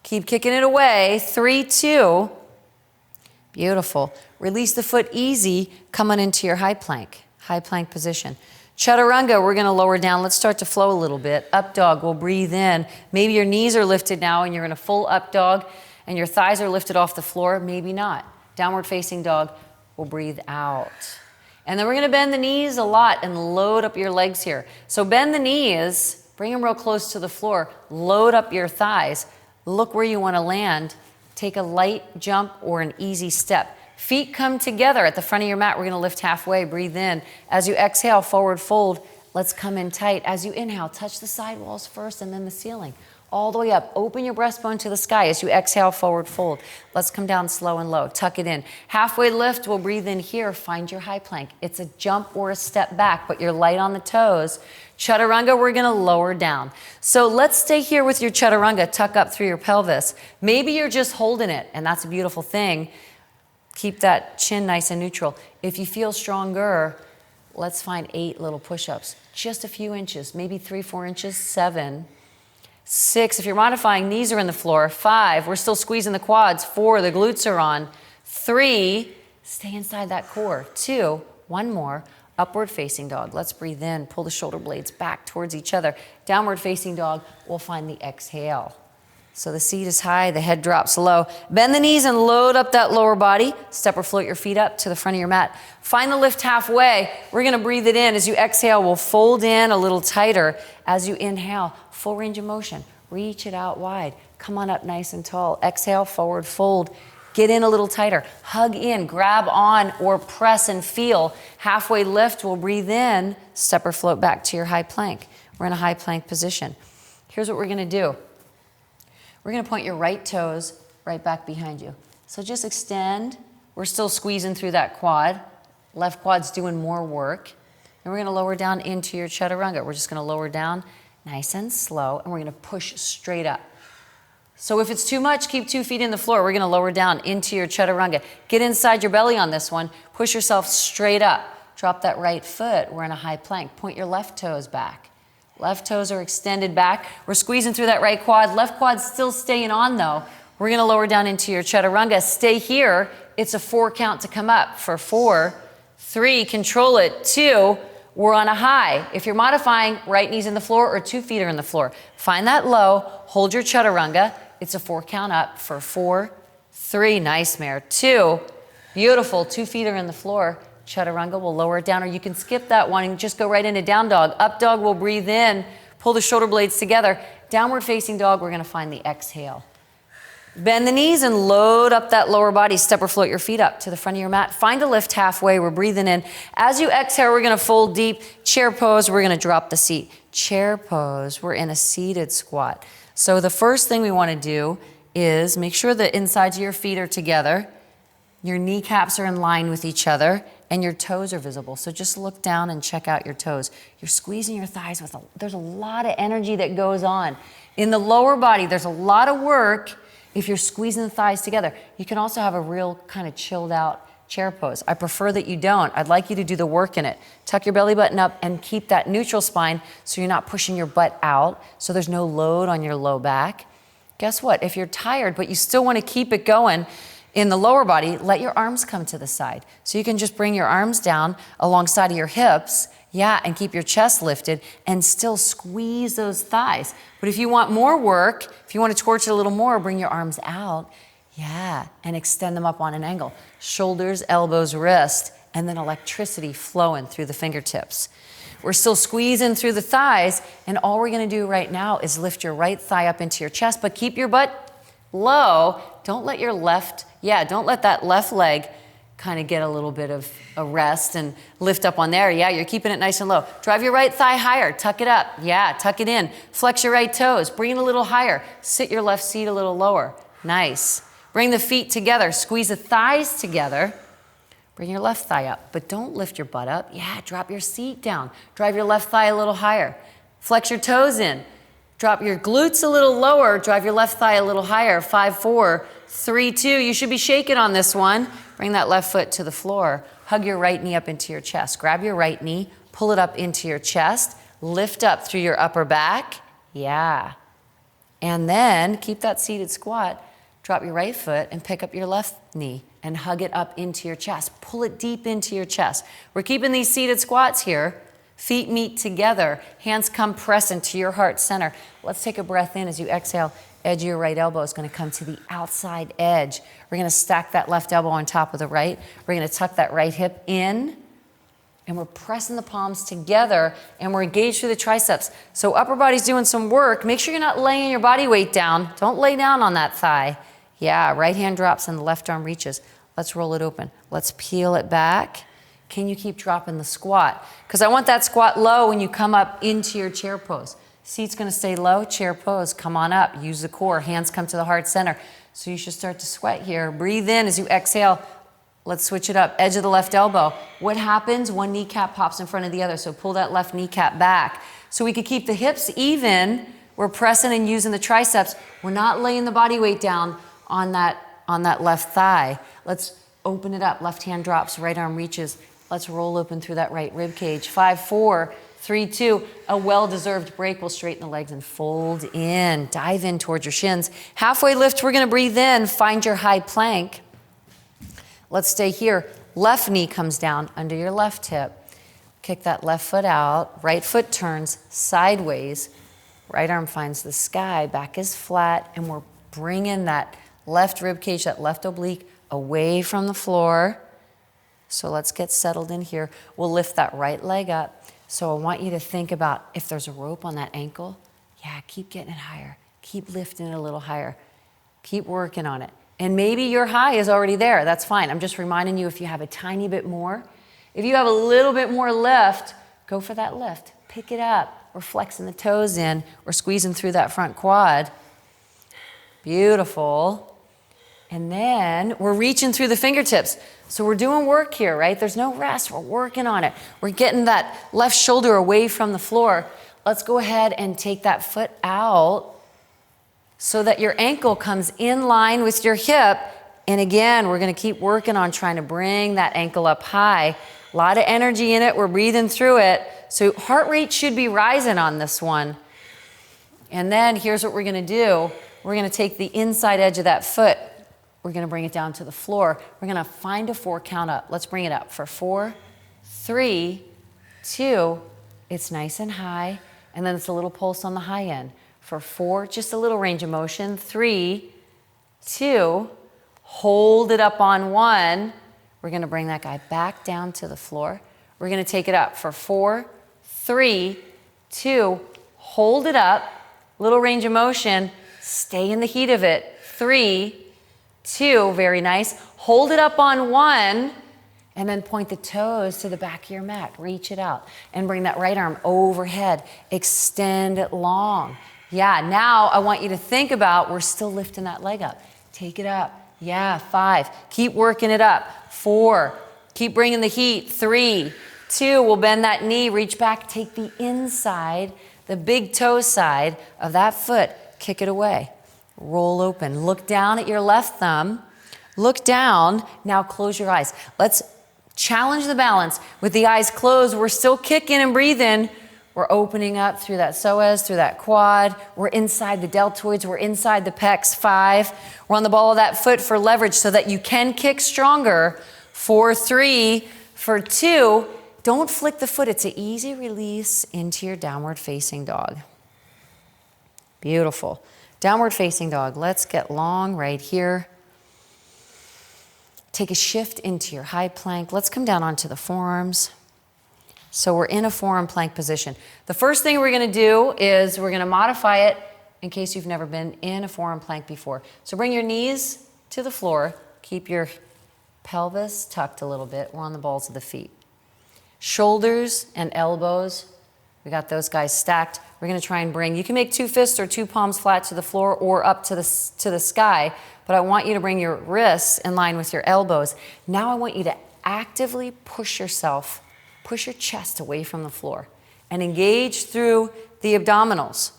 Keep kicking it away. 3, 2. Beautiful. Release the foot easy, coming into your high plank position. Chaturanga, we're going to lower down. Let's start to flow a little bit. Up dog, we'll breathe in. Maybe your knees are lifted now and you're in a full up dog and your thighs are lifted off the floor. Maybe not. Downward facing dog, we'll breathe out. And then we're gonna bend the knees a lot and load up your legs here. So bend the knees, bring them real close to the floor, load up your thighs, look where you wanna land, take a light jump or an easy step. Feet come together at the front of your mat. We're gonna lift halfway, breathe in. As you exhale, forward fold. Let's come in tight. As you inhale, touch the side walls first and then the ceiling. All the way up. Open your breastbone to the sky. As you exhale, forward fold. Let's come down slow and low. Tuck it in. Halfway lift, we'll breathe in here. Find your high plank. It's a jump or a step back, but you're light on the toes. Chaturanga, we're gonna lower down. So let's stay here with your chaturanga. Tuck up through your pelvis. Maybe you're just holding it, and that's a beautiful thing. Keep that chin nice and neutral. If you feel stronger, let's find 8 little push-ups. Just a few inches, maybe 3, 4 inches, 7, 6. If you're modifying, knees are in the floor. 5, we're still squeezing the quads. 4, the glutes are on. 3, stay inside that core. 2, 1 more, upward facing dog. Let's breathe in, pull the shoulder blades back towards each other. Downward facing dog, we'll find the exhale. So the seat is high, the head drops low. Bend the knees and load up that lower body. Step or float your feet up to the front of your mat. Find the lift halfway. We're gonna breathe it in. As you exhale, we'll fold in a little tighter. As you inhale, full range of motion. Reach it out wide. Come on up nice and tall. Exhale, forward fold. Get in a little tighter. Hug in, grab on or press and feel. Halfway lift, we'll breathe in. Step or float back to your high plank. We're in a high plank position. Here's what we're gonna do. We're gonna point your right toes right back behind you. So just extend. We're still squeezing through that quad. Left quad's doing more work. And we're gonna lower down into your chaturanga. We're just gonna lower down nice and slow, and we're gonna push straight up. So if it's too much, keep 2 feet in the floor. We're gonna lower down into your chaturanga. Get inside your belly on this one. Push yourself straight up. Drop that right foot. We're in a high plank. Point your left toes back. Left toes are extended back. We're squeezing through that right quad. Left quad's still staying on though. We're gonna lower down into your chaturanga. Stay here. It's a 4 count to come up. For 4, 3, control it. 2, we're on a high. If you're modifying, right knee's in the floor or 2 feet are in the floor. Find that low, hold your chaturanga. It's a 4 count up. For 4, 3, nice mare. 2, beautiful, 2 feet are in the floor. Chaturanga, we'll lower it down, or you can skip that one and just go right into down dog. Up dog, we'll breathe in, pull the shoulder blades together. Downward facing dog, we're gonna find the exhale. Bend the knees and load up that lower body. Step or float your feet up to the front of your mat. Find a lift halfway, we're breathing in. As you exhale, we're gonna fold deep. Chair pose, we're gonna drop the seat. Chair pose, we're in a seated squat. So the first thing we wanna do is make sure the insides of your feet are together. Your kneecaps are in line with each other, and your toes are visible. So just look down and check out your toes. You're squeezing your thighs there's a lot of energy that goes on. In the lower body, there's a lot of work if you're squeezing the thighs together. You can also have a real kind of chilled out chair pose. I prefer that you don't. I'd like you to do the work in it. Tuck your belly button up and keep that neutral spine so you're not pushing your butt out, so there's no load on your low back. Guess what? If you're tired, but you still want to keep it going, in the lower body, let your arms come to the side. So you can just bring your arms down alongside of your hips, and keep your chest lifted and still squeeze those thighs. But if you want more work, if you want to torch it a little more, bring your arms out, and extend them up on an angle. Shoulders, elbows, wrist, and then electricity flowing through the fingertips. We're still squeezing through the thighs, and all we're gonna do right now is lift your right thigh up into your chest, but keep your butt low. Don't let don't let that left leg kind of get a little bit of a rest and lift up on there. You're keeping it nice and low. Drive your right thigh higher, tuck it up. Tuck it in. Flex your right toes, bring it a little higher. Sit your left seat a little lower. Nice. Bring the feet together, squeeze the thighs together. Bring your left thigh up, but don't lift your butt up. Drop your seat down. Drive your left thigh a little higher. Flex your toes in. Drop your glutes a little lower, drive your left thigh a little higher. 5, 4, 3, 2. You should be shaking on this one. Bring that left foot to the floor. Hug your right knee up into your chest. Grab your right knee, pull it up into your chest, lift up through your upper back. And then keep that seated squat. Drop your right foot and pick up your left knee and hug it up into your chest. Pull it deep into your chest. We're keeping these seated squats here. Feet meet together, hands come press into your heart center. Let's take a breath in as you exhale. Edge of your right elbow is going to come to the outside edge. We're going to stack that left elbow on top of the right. We're going to tuck that right hip in. and we're pressing the palms together and we're engaged through the triceps. So upper body's doing some work. Make sure you're not laying your body weight down. Don't lay down on that thigh. Yeah, right hand drops and the left arm reaches. Let's roll it open. Let's peel it back. Can you keep dropping the squat? Because I want that squat low when you come up into your chair pose. Seat's gonna stay low, chair pose, come on up, use the core, hands come to the heart center. So you should start to sweat here. Breathe in as you exhale. Let's switch it up, edge of the left elbow. What happens? One kneecap pops in front of the other, so pull that left kneecap back. So we could keep the hips even. We're pressing and using the triceps. We're not laying the body weight down on that left thigh. Let's open it up, left hand drops, right arm reaches. Let's roll open through that right rib cage. 5, 4, 3, 2, a well-deserved break. We'll straighten the legs and fold in. Dive in towards your shins. Halfway lift, we're gonna breathe in, find your high plank. Let's stay here. Left knee comes down under your left hip. Kick that left foot out. Right foot turns sideways. Right arm finds the sky. Back is flat. And we're bringing that left rib cage, that left oblique, away from the floor. So let's get settled in here. We'll lift that right leg up. So I want you to think about if there's a rope on that ankle. Yeah, keep getting it higher. Keep lifting it a little higher. Keep working on it. And maybe your high is already there. That's fine. I'm just reminding you if you have a tiny bit more. If you have a little bit more lift, go for that lift. Pick it up. We're flexing the toes in. We're squeezing through that front quad. Beautiful. And then we're reaching through the fingertips. So we're doing work here, right? There's no rest. We're working on it. We're getting that left shoulder away from the floor. Let's go ahead and take that foot out so that your ankle comes in line with your hip. And again, we're going to keep working on trying to bring that ankle up high. A lot of energy in it. We're breathing through it. So heart rate should be rising on this one. And then here's what we're going to do. We're going to take the inside edge of that foot. We're going to bring it down to the floor. We're going to find a 4 count up. Let's bring it up for 4, 3, 2. It's nice and high. And then it's a little pulse on the high end. For 4, just a little range of motion. 3, 2, hold it up on 1. We're going to bring that guy back down to the floor. We're going to take it up for 4, 3, 2, hold it up. Little range of motion. Stay in the heat of it. 3, 2, very nice. Hold it up on 1. And then point the toes to the back of your mat. Reach it out. And bring that right arm overhead. Extend it long. Yeah, now I want you to think about, we're still lifting that leg up. Take it up. Yeah, 5. Keep working it up. 4. Keep bringing the heat. 3, 2. We'll bend that knee. Reach back. Take the inside, the big toe side of that foot. Kick it away. Roll open. Look down at your left thumb. Look down. Now close your eyes. Let's challenge the balance. With the eyes closed, we're still kicking and breathing. We're opening up through that psoas, through that quad. We're inside the deltoids. We're inside the pecs. 5. We're on the ball of that foot for leverage so that you can kick stronger. 4, 3, for 2. Don't flick the foot. It's an easy release into your downward facing dog. Beautiful. Downward facing dog. Let's get long right here. Take a shift into your high plank. Let's come down onto the forearms. So we're in a forearm plank position. The first thing we're going to do is we're going to modify it in case you've never been in a forearm plank before. So bring your knees to the floor. Keep your pelvis tucked a little bit. We're on the balls of the feet. Shoulders and elbows, we got those guys stacked. We're going to try and bring, you can make 2 fists or 2 palms flat to the floor or up to the sky, but I want you to bring your wrists in line with your elbows. Now I want you to actively push yourself, push your chest away from the floor and engage through the abdominals.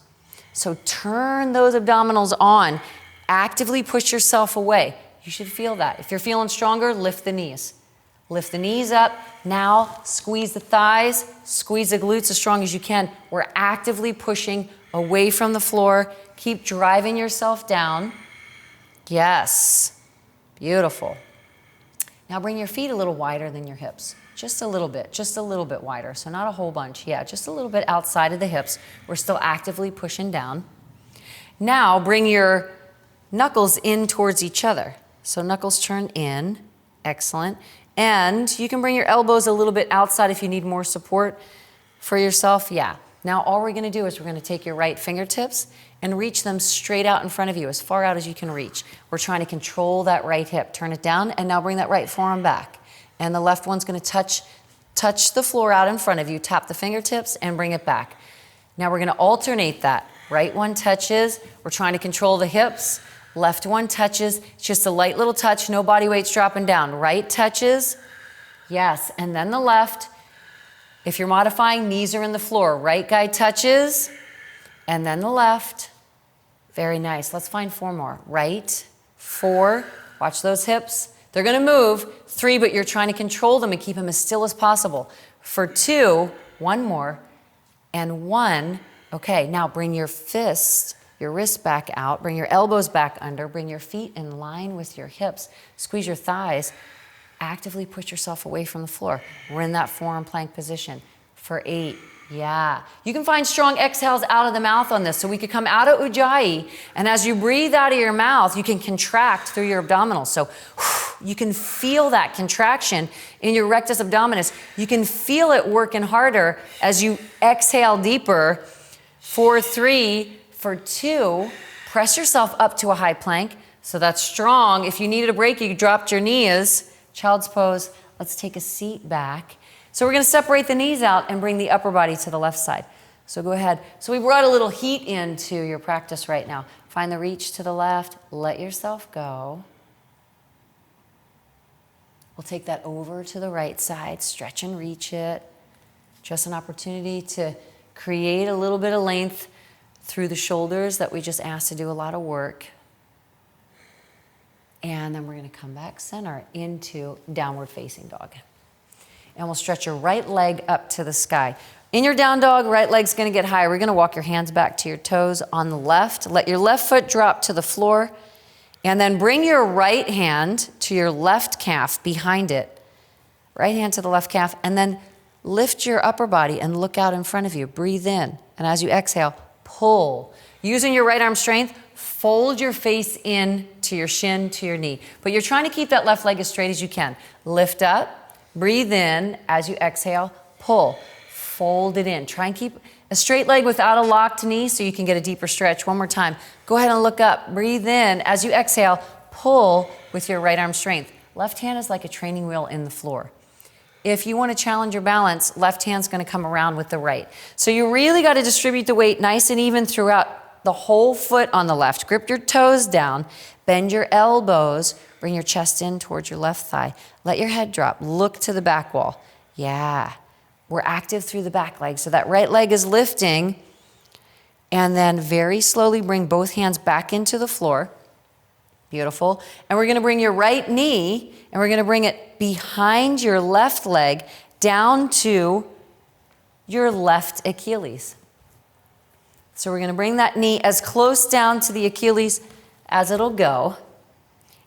So turn those abdominals on. Actively push yourself away. You should feel that. If you're feeling stronger, lift the knees. Lift the knees up. Now squeeze the thighs, squeeze the glutes as strong as you can. We're actively pushing away from the floor. Keep driving yourself down. Yes. Beautiful. Now bring your feet a little wider than your hips. Just a little bit wider. So not a whole bunch. Yeah, just a little bit outside of the hips. We're still actively pushing down. Now bring your knuckles in towards each other. So knuckles turn in. Excellent. And you can bring your elbows a little bit outside if you need more support for yourself. Yeah. Now all we're gonna do is we're gonna take your right fingertips and reach them straight out in front of you, as far out as you can reach. We're trying to control that right hip. Turn it down, and now bring that right forearm back. And the left one's gonna touch the floor out in front of you. Tap the fingertips and bring it back. Now we're gonna alternate that. Right one touches, we're trying to control the hips. Left one touches, it's just a light little touch, no body weight's dropping down. Right touches, yes, and then the left. If you're modifying, knees are in the floor. Right guy touches, and then the left. Very nice. Let's find 4 more. Right, 4, watch those hips. They're gonna move. 3, but you're trying to control them and keep them as still as possible. For 2, 1 more, and 1. Okay, now bring your fist, your wrist back out, bring your elbows back under, bring your feet in line with your hips, squeeze your thighs, actively push yourself away from the floor. We're in that forearm plank position. For 8, yeah. You can find strong exhales out of the mouth on this. So we could come out of Ujjayi, and as you breathe out of your mouth, you can contract through your abdominals. So you can feel that contraction in your rectus abdominis. You can feel it working harder as you exhale deeper. For 3, for 2, press yourself up to a high plank. So that's strong. If you needed a break, you dropped your knees. Child's pose. Let's take a seat back. So we're going to separate the knees out and bring the upper body to the left side. So go ahead. So we brought a little heat into your practice right now. Find the reach to the left. Let yourself go. We'll take that over to the right side. Stretch and reach it. Just an opportunity to create a little bit of length through the shoulders that we just asked to do a lot of work. And then we're going to come back center into downward facing dog. And we'll stretch your right leg up to the sky. In your down dog, right leg's going to get high. We're going to walk your hands back to your toes on the left. Let your left foot drop to the floor. And then bring your right hand to your left calf behind it. Right hand to the left calf. And then lift your upper body and look out in front of you. Breathe in. And as you exhale, pull. Using your right arm strength, fold your face in to your shin, to your knee. But you're trying to keep that left leg as straight as you can. Lift up, breathe in. As you exhale, pull. Fold it in. Try and keep a straight leg without a locked knee so you can get a deeper stretch. One more time. Go ahead and look up. Breathe in. As you exhale, pull with your right arm strength. Left hand is like a training wheel in the floor. If you want to challenge your balance, left hand's going to come around with the right. So you really got to distribute the weight nice and even throughout the whole foot on the left. Grip your toes down, bend your elbows, bring your chest in towards your left thigh. Let your head drop. Look to the back wall. Yeah. We're active through the back leg. So that right leg is lifting. And then very slowly bring both hands back into the floor. Beautiful. And we're going to bring your right knee and we're going to bring it behind your left leg down to your left Achilles. So we're going to bring that knee as close down to the Achilles as it'll go.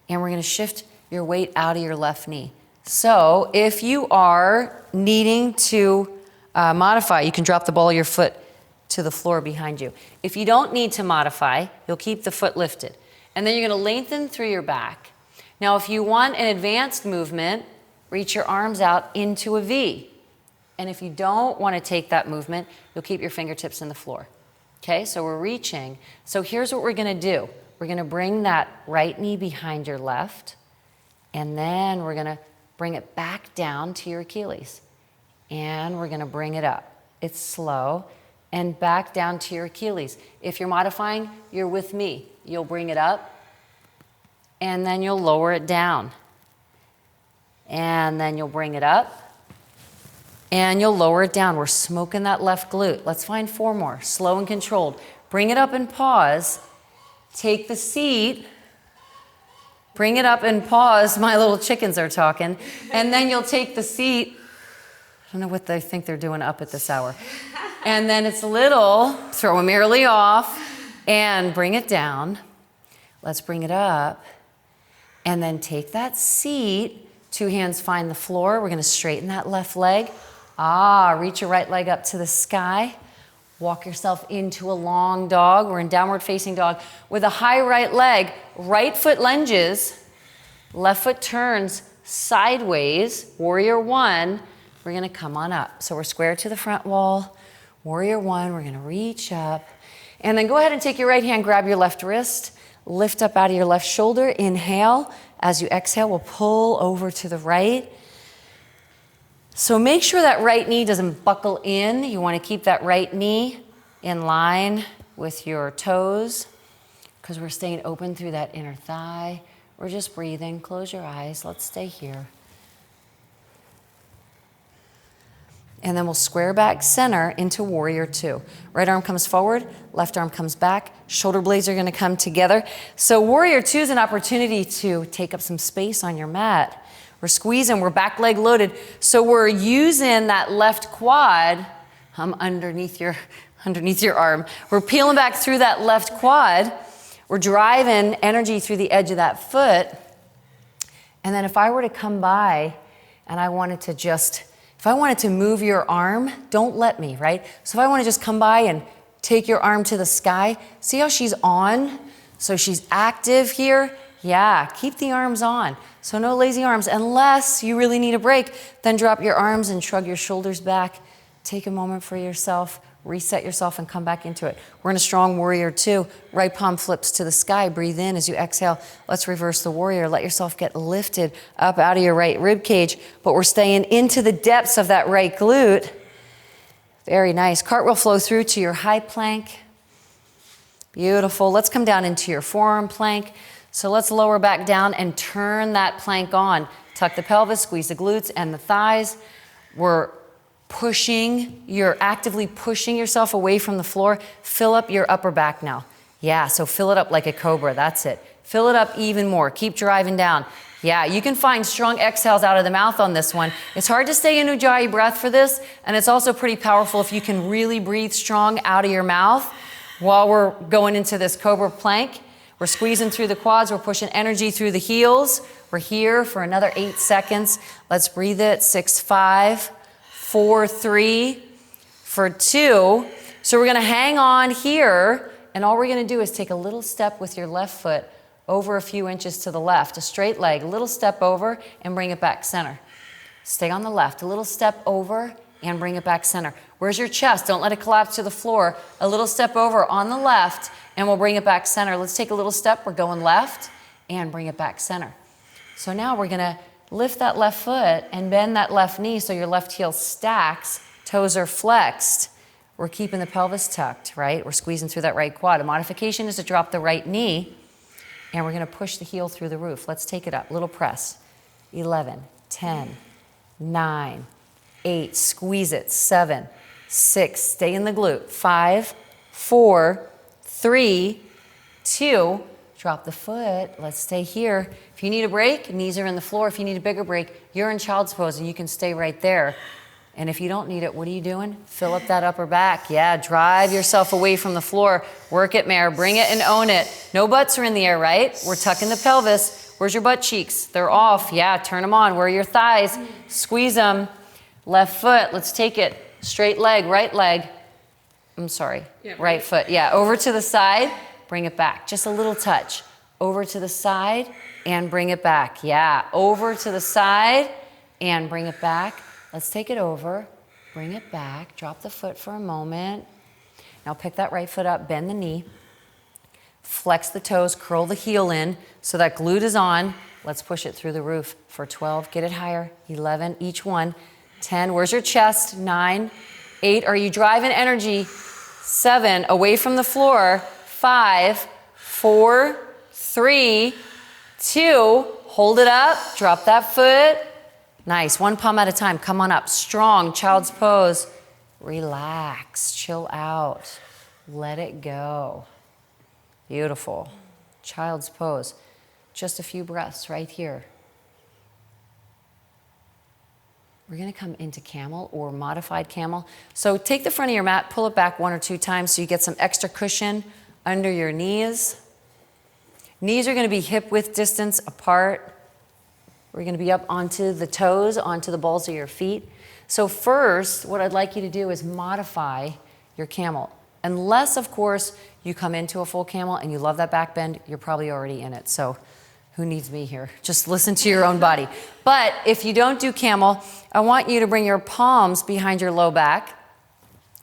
And we're going to shift your weight out of your left knee. So if you are needing to modify, you can drop the ball of your foot to the floor behind you. If you don't need to modify, you'll keep the foot lifted. And then you're going to lengthen through your back. Now, if you want an advanced movement, reach your arms out into a V. And if you don't want to take that movement, you'll keep your fingertips in the floor. Okay, so we're reaching. So here's what we're going to do. We're going to bring that right knee behind your left. And then we're going to bring it back down to your Achilles. And we're going to bring it up. It's slow. And back down to your Achilles. If you're modifying, you're with me. You'll bring it up, and then you'll lower it down. And then you'll bring it up, and you'll lower it down. We're smoking that left glute. Let's find 4 more, slow and controlled. Bring it up and pause. Take the seat. Bring it up and pause. My little chickens are talking. And then you'll take the seat. I don't know what they think they're doing up at this hour. And then it's little, throw them merrily off, and bring it down. Let's bring it up. And then take that seat. 2 hands find the floor. We're going to straighten that left leg. Reach your right leg up to the sky. Walk yourself into a long dog. We're in downward facing dog with a high right leg. Right foot lunges. Left foot turns. sideways, warrior one, we're gonna come on up. So we're square to the front wall, warrior one, we're gonna reach up. And then go ahead and take your right hand, grab your left wrist, lift up out of your left shoulder, inhale. As you exhale, we'll pull over to the right. So make sure that right knee doesn't buckle in. You wanna keep that right knee in line with your toes because we're staying open through that inner thigh. We're just breathing, close your eyes, let's stay here. And then we'll square back center into warrior two. Right arm comes forward, left arm comes back, shoulder blades are gonna come together. So warrior two is an opportunity to take up some space on your mat. We're squeezing, we're back leg loaded. So we're using that left quad underneath your arm. We're peeling back through that left quad. We're driving energy through the edge of that foot. And then if I were to come by and I wanted to if I wanted to move your arm, don't let me, right? So if I want to just come by and take your arm to the sky, see how she's on? So she's active here. Yeah, keep the arms on. So no lazy arms. Unless you really need a break, then drop your arms and shrug your shoulders back. Take a moment for yourself, reset yourself and come back into it. We're in a strong warrior two. Right palm flips to the sky. Breathe in as you exhale. Let's reverse the warrior. Let yourself get lifted up out of your right rib cage, but we're staying into the depths of that right glute. Very nice. Cartwheel flow through to your high plank. Beautiful. Let's come down into your forearm plank. So let's lower back down and turn that plank on. Tuck the pelvis, squeeze the glutes and the thighs. We're you're actively pushing yourself away from the floor. Fill up your upper back now. Yeah, so fill it up like a cobra, that's it. Fill it up even more, keep driving down. Yeah, you can find strong exhales out of the mouth on this one. It's hard to stay in Ujjayi breath for this, and it's also pretty powerful if you can really breathe strong out of your mouth while we're going into this cobra plank. We're squeezing through the quads, we're pushing energy through the heels. We're here for another 8 seconds. Let's breathe it, 6, 5, 4, 3, for 2. So we're gonna hang on here, and all we're gonna do is take a little step with your left foot over a few inches to the left, a straight leg, a little step over and bring it back center. Stay on the left, a little step over and bring it back center. Where's your chest? Don't let it collapse to the floor. A little step over on the left and we'll bring it back center. Let's take a little step, we're going left and bring it back center. So now we're gonna lift that left foot and bend that left knee so your left heel stacks, toes are flexed. We're keeping the pelvis tucked, right? We're squeezing through that right quad. A modification is to drop the right knee and we're gonna push the heel through the roof. Let's take it up, little press. 11, 10, 9, 8, squeeze it, 7, 6, stay in the glute, 5, 4, 3, 2, drop the foot, let's stay here. If you need a break, knees are in the floor. If you need a bigger break, you're in child's pose and you can stay right there. And if you don't need it, what are you doing? Fill up that upper back. Yeah, drive yourself away from the floor. Work it, Mare. Bring it and own it. No butts are in the air, right? We're tucking the pelvis. Where's your butt cheeks? They're off. Yeah, turn them on. Where are your thighs? Squeeze them. Left foot, let's take it. Straight leg, right leg. I'm sorry, yeah, right foot. Yeah, over to the side, bring it back. Just a little touch. Over to the side and bring it back. Yeah, over to the side and bring it back. Let's take it over, bring it back, drop the foot for a moment. Now pick that right foot up, bend the knee, flex the toes, curl the heel in so that glute is on. Let's push it through the roof for 12. Get it higher, 11, each one. 10, where's your chest? 9, 8, are you driving energy? 7, away from the floor. 5, 4, 3, 2, hold it up, drop that foot. Nice, one palm at a time, come on up, strong, child's pose. Relax, chill out, let it go. Beautiful, child's pose. Just a few breaths right here. We're gonna come into camel or modified camel. So take the front of your mat, pull it back 1 or 2 times so you get some extra cushion under your knees. Knees are gonna be hip width distance apart. We're gonna be up onto the toes, onto the balls of your feet. So first, what I'd like you to do is modify your camel. Unless, of course, you come into a full camel and you love that back bend, you're probably already in it. So who needs me here? Just listen to your own body. But if you don't do camel, I want you to bring your palms behind your low back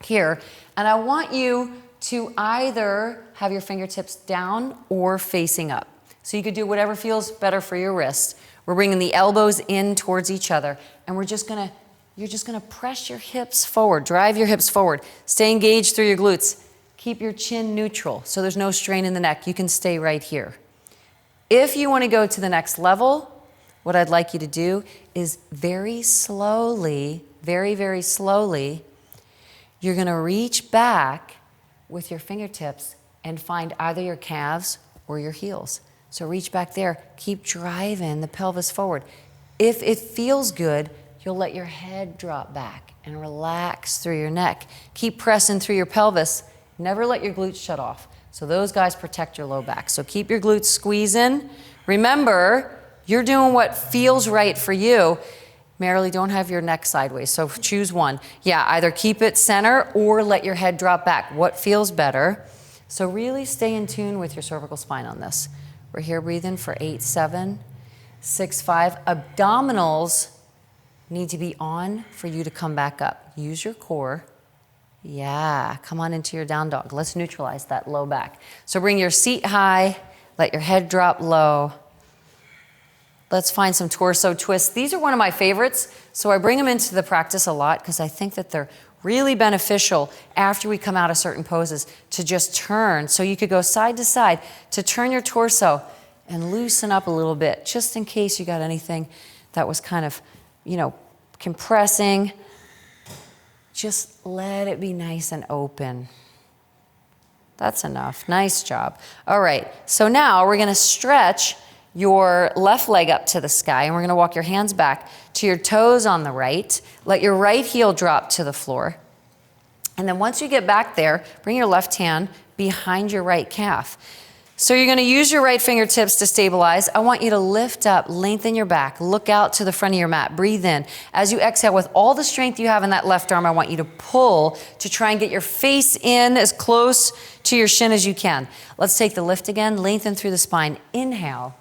here. And I want you to either have your fingertips down or facing up. So you could do whatever feels better for your wrist. We're bringing the elbows in towards each other, and you're just gonna press your hips forward, drive your hips forward. Stay engaged through your glutes. Keep your chin neutral so there's no strain in the neck. You can stay right here. If you want to go to the next level, what I'd like you to do is very slowly, very, very slowly, you're going to reach back with your fingertips and find either your calves or your heels. So reach back there. Keep driving the pelvis forward. If it feels good, you'll let your head drop back and relax through your neck. Keep pressing through your pelvis. Never let your glutes shut off. So those guys protect your low back. So keep your glutes squeezing. Remember, you're doing what feels right for you. Marilee, don't have your neck sideways, so choose one. Yeah, either keep it center or let your head drop back. What feels better? So really stay in tune with your cervical spine on this. We're here breathing for 8, 7, 6, 5. Abdominals need to be on for you to come back up. Use your core. Yeah, come on into your down dog. Let's neutralize that low back. So bring your seat high, let your head drop low. Let's find some torso twists. These are one of my favorites, so I bring them into the practice a lot because I think that they're really beneficial after we come out of certain poses to just turn. So you could go side to side to turn your torso and loosen up a little bit, just in case you got anything that was kind of, compressing. Just let it be nice and open. That's enough. Nice job. All right, so now we're going to stretch your left leg up to the sky, and we're going to walk your hands back to your toes on the right. Let your right heel drop to the floor. And then once you get back there, bring your left hand behind your right calf. So you're going to use your right fingertips to stabilize. I want you to lift up, lengthen your back, look out to the front of your mat, breathe in. As you exhale, with all the strength you have in that left arm, I want you to pull to try and get your face in as close to your shin as you can. Let's take the lift again, lengthen through the spine. Inhale.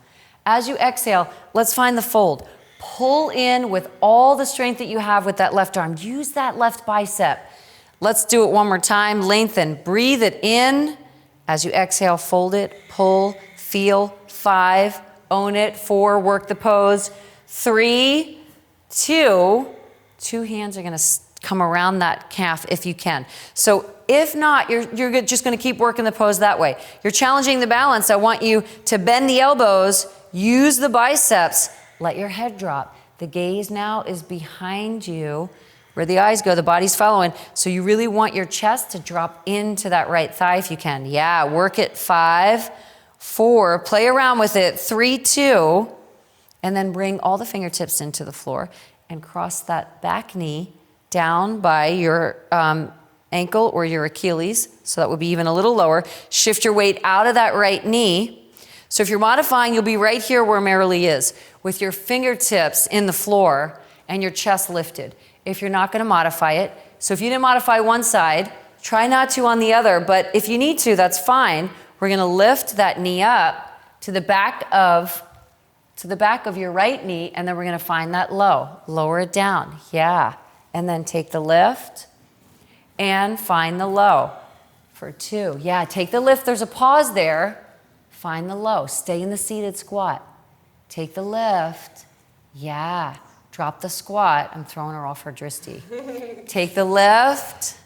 As you exhale, let's find the fold. Pull in with all the strength that you have with that left arm. Use that left bicep. Let's do it one more time. Lengthen, breathe it in. As you exhale, fold it, pull, feel. 5, own it. 4, work the pose. 3, 2 hands are going to come around that calf if you can. So if not, you're just going to keep working the pose that way. You're challenging the balance. I want you to bend the elbows, use the biceps, let your head drop. The gaze now is behind you. Where the eyes go, the body's following. So you really want your chest to drop into that right thigh if you can. Yeah, work it. 5, 4, play around with it. 3, 2, and then bring all the fingertips into the floor and cross that back knee down by your ankle or your Achilles. So that would be even a little lower. Shift your weight out of that right knee. So if you're modifying, you'll be right here where Marilee is, with your fingertips in the floor and your chest lifted. If you're not going to modify it, so if you didn't modify one side, try not to on the other, but if you need to, that's fine. We're going to lift that knee up to the back of your right knee, and then we're going to find that low. Lower it down. Yeah. And then take the lift and find the low for 2. Yeah, take the lift. There's a pause there. Find the low. Stay in the seated squat. Take the lift. Yeah. Drop the squat. I'm throwing her off her dristi. Take the lift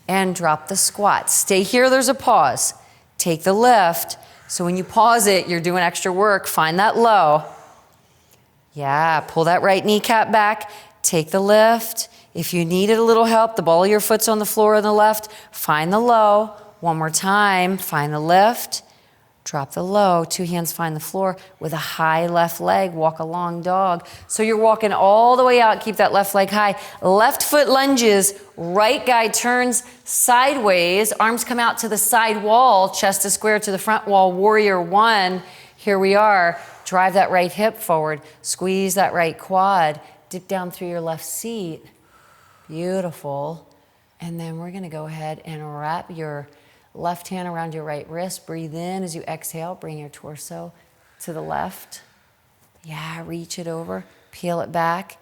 and drop the squat. Stay here. There's a pause. Take the lift. So when you pause it, you're doing extra work. Find that low. Yeah, pull that right kneecap back. Take the lift. If you needed a little help, the ball of your foot's on the floor on the left. Find the low. One more time. Find the lift. Drop the low, 2 hands find the floor with a high left leg, walk a long dog. So you're walking all the way out, keep that left leg high. Left foot lunges, right guy turns sideways, arms come out to the side wall, chest is square to the front wall, warrior 1. Here we are, drive that right hip forward, squeeze that right quad, dip down through your left seat. Beautiful. And then we're gonna go ahead and wrap your left hand around your right wrist. Breathe in as you exhale. Bring your torso to the left. Yeah, reach it over, peel it back.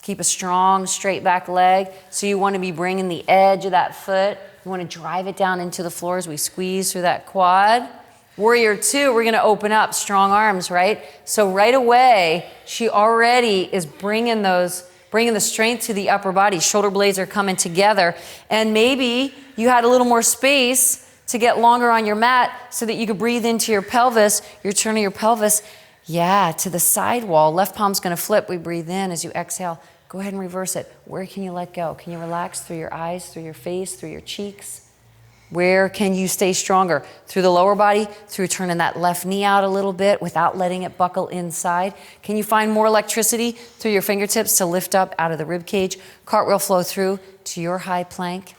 Keep a strong, straight back leg. So you want to be bringing the edge of that foot. You want to drive it down into the floor as we squeeze through that quad. Warrior two, we're going to open up, strong arms, right? So right away, she already is bringing the strength to the upper body. Shoulder blades are coming together. And maybe you had a little more space to get longer on your mat so that you could breathe into your pelvis. You're turning your pelvis, to the side wall. Left palm's going to flip. We breathe in as you exhale. Go ahead and reverse it. Where can you let go? Can you relax through your eyes, through your face, through your cheeks? Where can you stay stronger? Through the lower body, through turning that left knee out a little bit without letting it buckle inside. Can you find more electricity through your fingertips to lift up out of the rib cage? Cartwheel flow through to your high plank.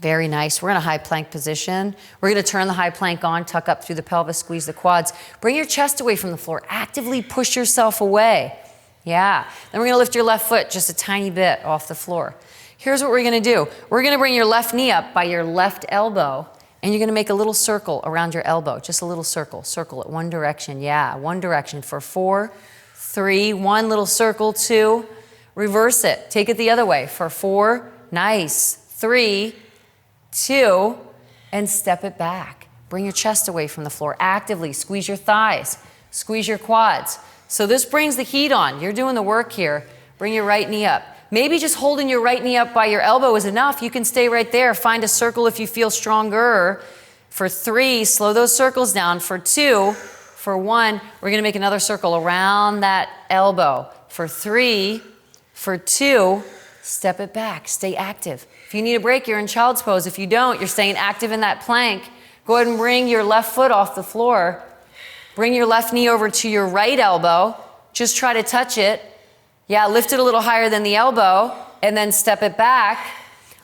Very nice. We're in a high plank position. We're going to turn the high plank on, tuck up through the pelvis, squeeze the quads. Bring your chest away from the floor. Actively push yourself away. Yeah. Then we're going to lift your left foot just a tiny bit off the floor. Here's what we're going to do. We're going to bring your left knee up by your left elbow, and you're going to make a little circle around your elbow. Just a little circle. Circle it one direction. Yeah, one direction for 4, 3, 1 little circle, 2. Reverse it. Take it the other way for 4. Nice. 3, 2, and step it back. Bring your chest away from the floor. Actively squeeze your thighs. Squeeze your quads. So this brings the heat on. You're doing the work here. Bring your right knee up. Maybe just holding your right knee up by your elbow is enough. You can stay right there. Find a circle if you feel stronger. For 3, slow those circles down. For 2, for 1, we're going to make another circle around that elbow. For 3, for 2, step it back. Stay active. If you need a break, you're in child's pose. If you don't, you're staying active in that plank. Go ahead and bring your left foot off the floor. Bring your left knee over to your right elbow. Just try to touch it. Yeah, lift it a little higher than the elbow, and then step it back.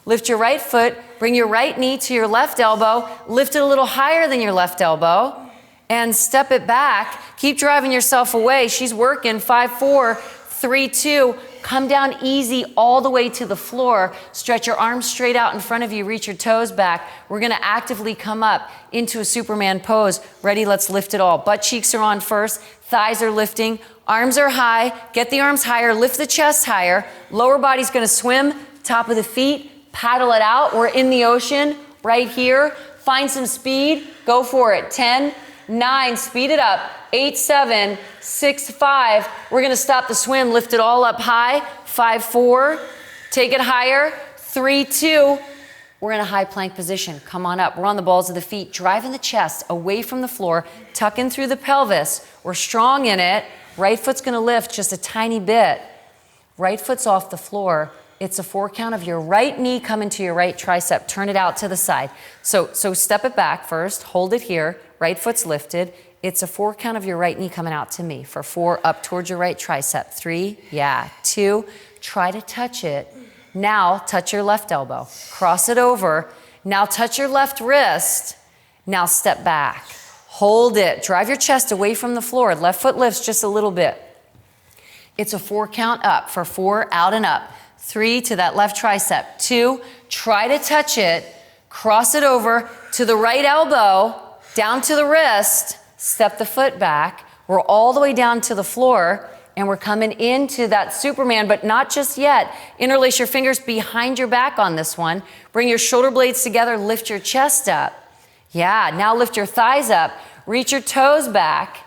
Lift your right foot. Bring your right knee to your left elbow. Lift it a little higher than your left elbow, and step it back. Keep driving yourself away. She's working. 5, 4, 3, 2. Come down easy all the way to the floor. Stretch your arms straight out in front of you. Reach your toes back. We're going to actively come up into a Superman pose. Ready? Let's lift it all. Butt cheeks are on first. Thighs are lifting. Arms are high. Get the arms higher. Lift the chest higher. Lower body's going to swim. Top of the feet. Paddle it out. We're in the ocean right here. Find some speed. Go for it. 10, 9, speed it up. 8, 7, 6, 5. We're going to stop the swim. Lift it all up high. 5, 4. Take it higher. 3, 2. We're in a high plank position. Come on up. We're on the balls of the feet. Driving the chest away from the floor. Tuck in through the pelvis. We're strong in it. Right foot's going to lift just a tiny bit. Right foot's off the floor. It's a 4 count of your right knee coming to your right tricep. Turn it out to the side. So step it back first. Hold it here. Right foot's lifted. It's a 4 count of your right knee coming out to me. For 4, up towards your right tricep. 3, 2, try to touch it. Now touch your left elbow. Cross it over. Now touch your left wrist. Now step back. Hold it. Drive your chest away from the floor. Left foot lifts just a little bit. It's a 4 count up. For 4, out and up. 3, to that left tricep. 2, try to touch it. Cross it over to the right elbow, down to the wrist. Step the foot back. We're all the way down to the floor, and we're coming into that Superman, but not just yet. Interlace your fingers behind your back on this one. Bring your shoulder blades together. Lift your chest up. Yeah, now lift your thighs up. Reach your toes back.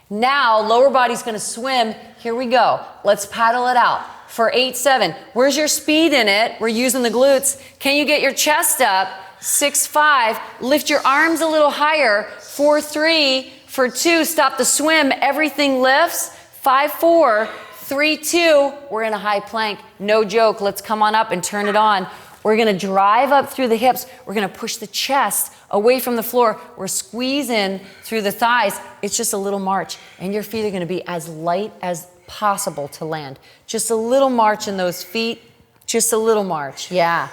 Now, lower body's going to swim. Here we go. Let's paddle it out. For 8, 7. Where's your speed in it? We're using the glutes. Can you get your chest up? 6, 5. Lift your arms a little higher. 4, 3. For 2, stop the swim. Everything lifts. 5, 4, 3, 2. We're in a high plank. No joke. Let's come on up and turn it on. We're going to drive up through the hips. We're going to push the chest away from the floor. We're squeezing through the thighs. It's just a little march. And your feet are going to be as light as possible to land. Just a little march in those feet. Just a little march. Yeah.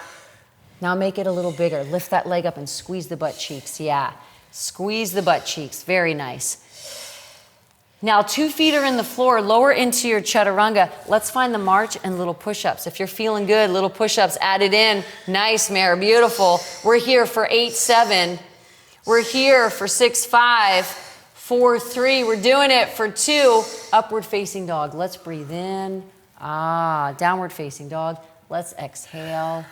Now make it a little bigger. Lift that leg up and squeeze the butt cheeks. Yeah. Squeeze the butt cheeks. Very nice. Now 2 feet are in the floor. Lower into your Chaturanga. Let's find the march and little push-ups. If you're feeling good, little push-ups added in. Nice, Mare. Beautiful. We're here for 8, 7. We're here for 6, 5, for 3. We're doing it for 2. Upward facing dog. Let's breathe in. Downward facing dog. Let's exhale.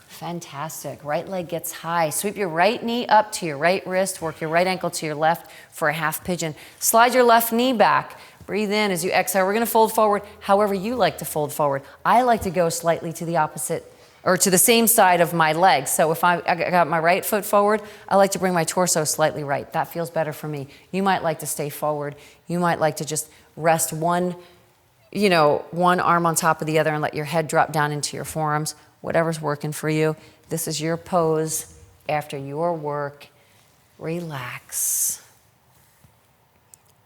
Fantastic. Right leg gets high. Sweep your right knee up to your right wrist. Work your right ankle to your left for a half pigeon. Slide your left knee back. Breathe in as you exhale. We're going to fold forward however you like to fold forward. I like to go slightly to the opposite or to the same side of my leg. So if I got my right foot forward, I like to bring my torso slightly right. That feels better for me. You might like to stay forward. You might like to just rest one arm on top of the other and let your head drop down into your forearms. Whatever's working for you. This is your pose after your work. Relax.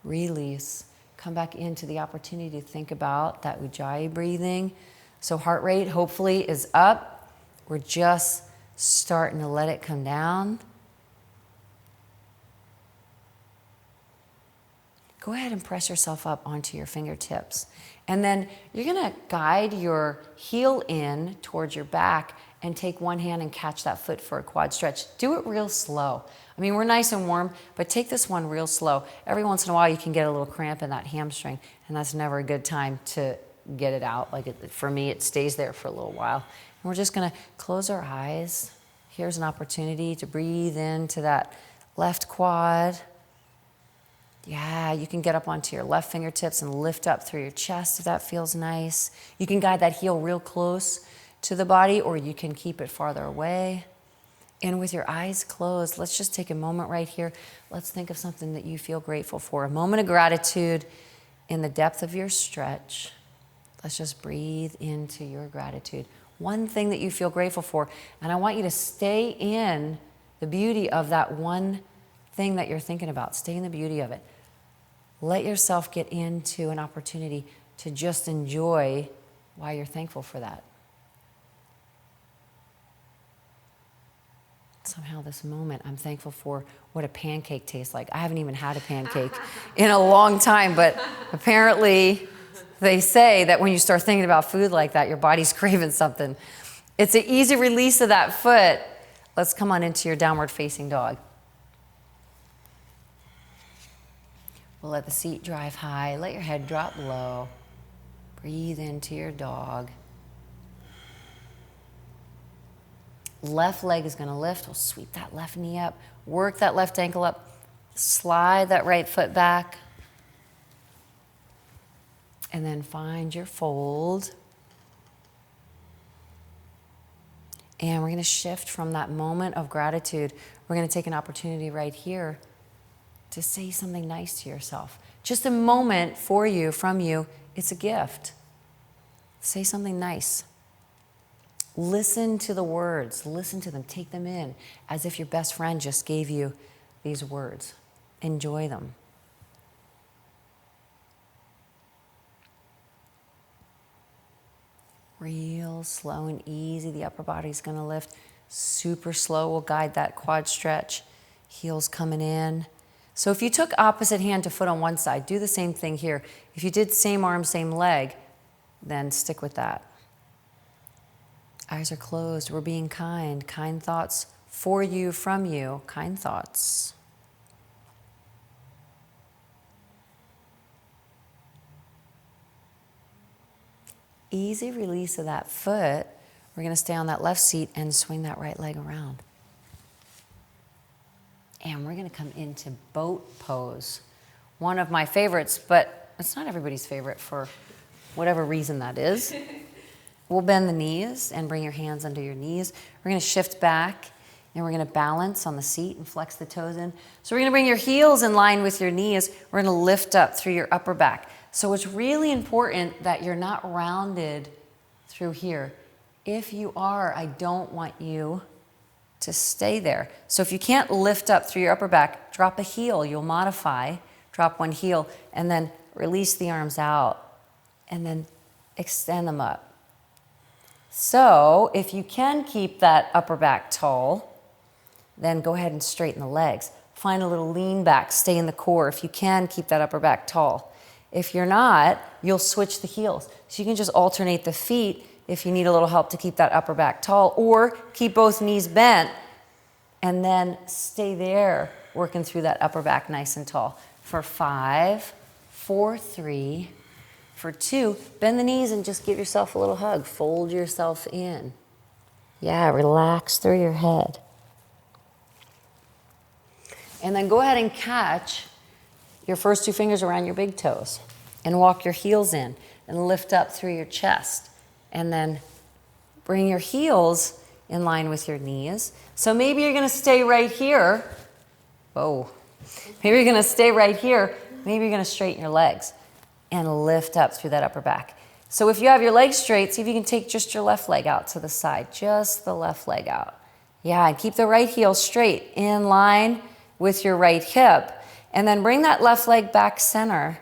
Release. Come back into the opportunity to think about that Ujjayi breathing. So heart rate hopefully is up. We're just starting to let it come down. Go ahead and press yourself up onto your fingertips. And then you're going to guide your heel in towards your back and take one hand and catch that foot for a quad stretch. Do it real slow. I mean, we're nice and warm, but take this one real slow. Every once in a while, you can get a little cramp in that hamstring, and that's never a good time to get it out. For me, it stays there for a little while. And we're just going to close our eyes. Here's an opportunity to breathe into that left quad. Yeah, you can get up onto your left fingertips and lift up through your chest if that feels nice. You can guide that heel real close to the body, or you can keep it farther away. And with your eyes closed, let's just take a moment right here. Let's think of something that you feel grateful for. A moment of gratitude in the depth of your stretch. Let's just breathe into your gratitude. One thing that you feel grateful for, and I want you to stay in the beauty of that one thing that you're thinking about. Stay in the beauty of it. Let yourself get into an opportunity to just enjoy why you're thankful for that. Somehow this moment, I'm thankful for what a pancake tastes like. I haven't even had a pancake in a long time, but apparently they say that when you start thinking about food like that, your body's craving something. It's an easy release of that foot. Let's come on into your downward facing dog. We'll let the seat drive high. Let your head drop low. Breathe into your dog. Left leg is going to lift. We'll sweep that left knee up. Work that left ankle up. Slide that right foot back. And then find your fold. And we're going to shift from that moment of gratitude. We're going to take an opportunity right here to say something nice to yourself. Just a moment for you, from you. It's a gift. Say something nice. Listen to the words. Listen to them. Take them in as if your best friend just gave you these words. Enjoy them. Real slow and easy. The upper body's going to lift. Super slow. We'll guide that quad stretch. Heels coming in. So if you took opposite hand to foot on one side, do the same thing here. If you did same arm, same leg, then stick with that. Eyes are closed. We're being kind. Kind thoughts for you, from you. Kind thoughts. Easy release of that foot. We're going to stay on that left seat and swing that right leg around. And we're going to come into boat pose. One of my favorites, but it's not everybody's favorite for whatever reason that is. We'll bend the knees and bring your hands under your knees. We're going to shift back and we're going to balance on the seat and flex the toes in. So we're going to bring your heels in line with your knees. We're going to lift up through your upper back. So it's really important that you're not rounded through here. If you are, I don't want you to stay there. So if you can't lift up through your upper back, drop a heel. You'll modify. Drop one heel and then release the arms out and then extend them up. So if you can keep that upper back tall, then go ahead and straighten the legs. Find a little lean back. Stay in the core. If you can, keep that upper back tall. If you're not, you'll switch the heels. So you can just alternate the feet if you need a little help to keep that upper back tall, or keep both knees bent and then stay there working through that upper back nice and tall. for 5, for 3, for 2. Bend the knees and just give yourself a little hug. Fold yourself in. Yeah, relax through your head. And then go ahead and catch your first 2 fingers around your big toes and walk your heels in and lift up through your chest. And then bring your heels in line with your knees. So maybe you're going to stay right here. Whoa. Maybe you're going to stay right here. Maybe you're going to straighten your legs and lift up through that upper back. So if you have your legs straight, see if you can take just your left leg out to the side. Just the left leg out. Yeah, and keep the right heel straight in line with your right hip. And then bring that left leg back center.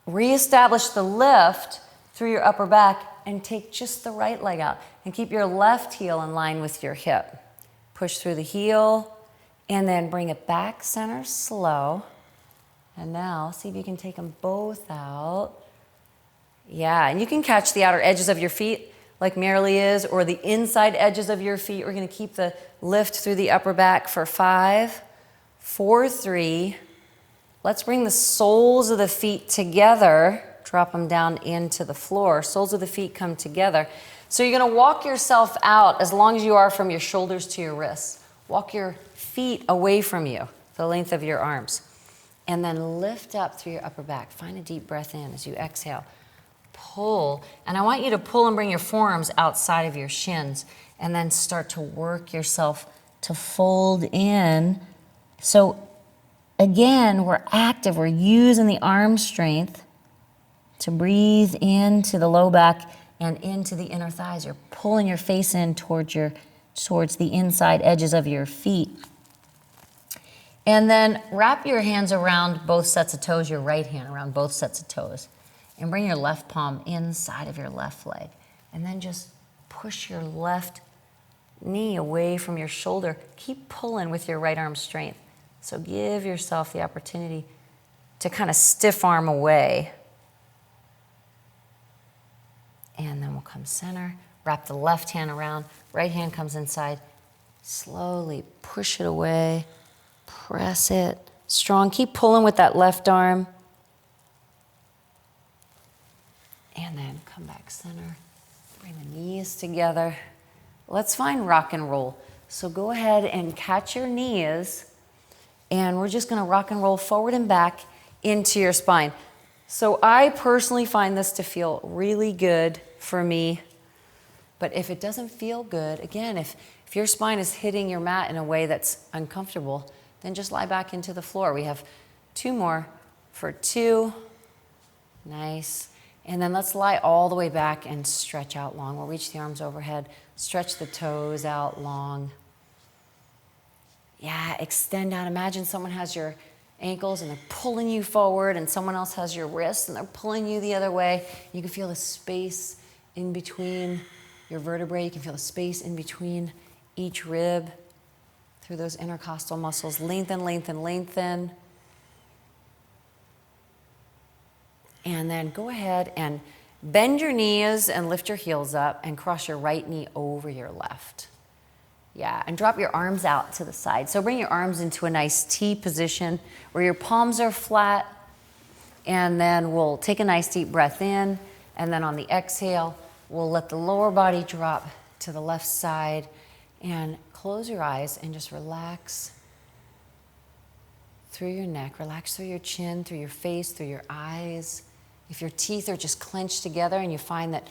Reestablish the lift through your upper back and take just the right leg out. And keep your left heel in line with your hip. Push through the heel and then bring it back center slow. And now see if you can take them both out. Yeah, and you can catch the outer edges of your feet like Marilee is, or the inside edges of your feet. We're going to keep the lift through the upper back for 5, 4, 3. Let's bring the soles of the feet together. Drop them down into the floor. Soles of the feet come together. So you're going to walk yourself out as long as you are from your shoulders to your wrists. Walk your feet away from you, the length of your arms. And then lift up through your upper back. Find a deep breath in as you exhale. Pull. And I want you to pull and bring your forearms outside of your shins. And then start to work yourself to fold in. So again, we're active. We're using the arm strength to breathe into the low back and into the inner thighs. You're pulling your face in towards the inside edges of your feet. And then wrap your hands around both sets of toes, your right hand around both sets of toes. And bring your left palm inside of your left leg. And then just push your left knee away from your shoulder. Keep pulling with your right arm strength. So give yourself the opportunity to kind of stiff arm away. And then we'll come center. Wrap the left hand around. Right hand comes inside. Slowly push it away. Press it. Strong. Keep pulling with that left arm. And then come back center. Bring the knees together. Let's find rock and roll. So go ahead and catch your knees. And we're just going to rock and roll forward and back into your spine. So I personally find this to feel really good for me. But if it doesn't feel good, again, if your spine is hitting your mat in a way that's uncomfortable, then just lie back into the floor. We have 2 more for 2. Nice. And then let's lie all the way back and stretch out long. We'll reach the arms overhead. Stretch the toes out long. Yeah, extend out. Imagine someone has your ankles and they're pulling you forward, and someone else has your wrists and they're pulling you the other way. You can feel the space in between your vertebrae. You can feel the space in between each rib through those intercostal muscles. Lengthen, lengthen, lengthen. And then go ahead and bend your knees and lift your heels up and cross your right knee over your left. Yeah, and drop your arms out to the side. So bring your arms into a nice T position where your palms are flat. And then we'll take a nice deep breath in. And then on the exhale, we'll let the lower body drop to the left side. And close your eyes and just relax through your neck. Relax through your chin, through your face, through your eyes. If your teeth are just clenched together and you find that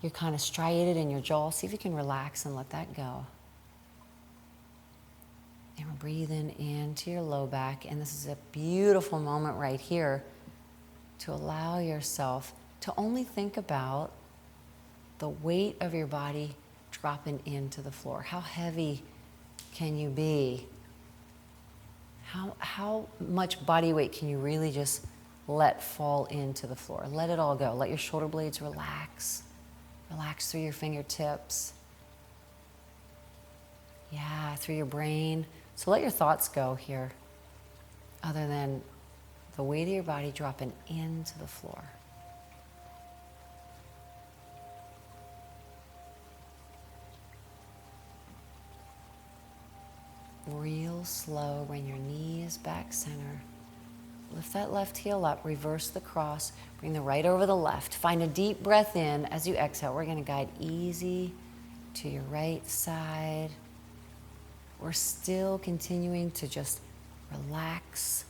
you're kind of striated in your jaw, see if you can relax and let that go. And we're breathing into your low back. And this is a beautiful moment right here to allow yourself to only think about the weight of your body dropping into the floor. How heavy can you be? How much body weight can you really just let fall into the floor? Let it all go. Let your shoulder blades relax. Relax through your fingertips. Yeah, through your brain. So let your thoughts go here, other than the weight of your body dropping into the floor. Real slow, bring your knees back center. Lift that left heel up, reverse the cross, bring the right over the left. Find a deep breath in. As you exhale, we're going to guide easy to your right side. We're still continuing to just relax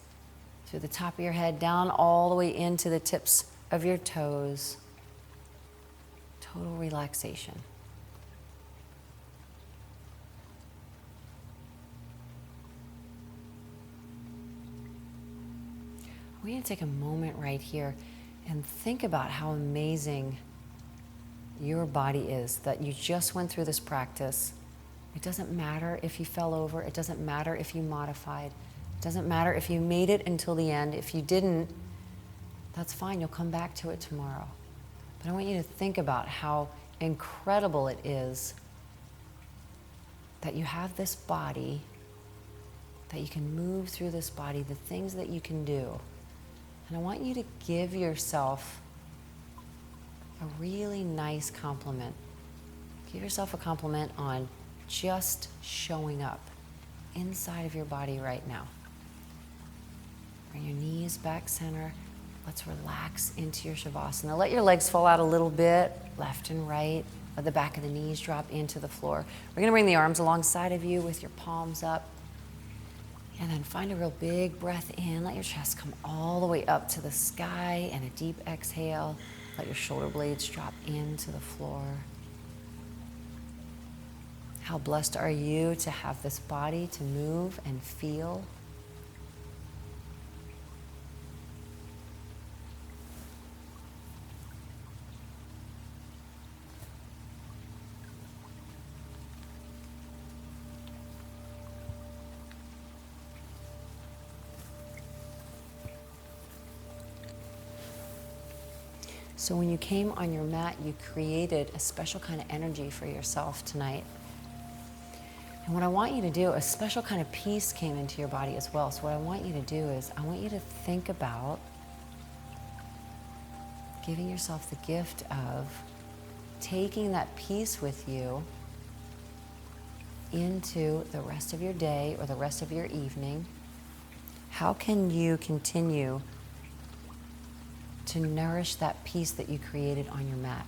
through the top of your head, down all the way into the tips of your toes. Total relaxation. We're going to take a moment right here and think about how amazing your body is, that you just went through this practice. It doesn't matter if you fell over. It doesn't matter if you modified. It doesn't matter if you made it until the end. If you didn't, that's fine. You'll come back to it tomorrow. But I want you to think about how incredible it is that you have this body, that you can move through this body, the things that you can do. And I want you to give yourself a really nice compliment. Give yourself a compliment on just showing up inside of your body right now. Bring your knees back center. Let's relax into your Savasana. Let your legs fall out a little bit, left and right. Let the back of the knees drop into the floor. We're going to bring the arms alongside of you with your palms up. And then find a real big breath in. Let your chest come all the way up to the sky, and a deep exhale. Let your shoulder blades drop into the floor. How blessed are you to have this body to move and feel? So when you came on your mat, you created a special kind of energy for yourself tonight. And what I want you to do, a special kind of peace came into your body as well. So what I want you to do is, I want you to think about giving yourself the gift of taking that peace with you into the rest of your day or the rest of your evening. How can you continue to nourish that peace that you created on your mat?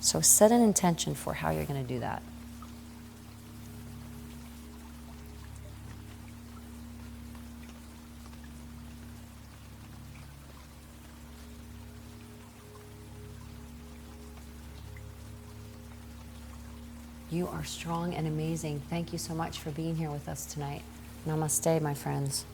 So set an intention for how you're going to do that. You are strong and amazing. Thank you so much for being here with us tonight. Namaste, my friends.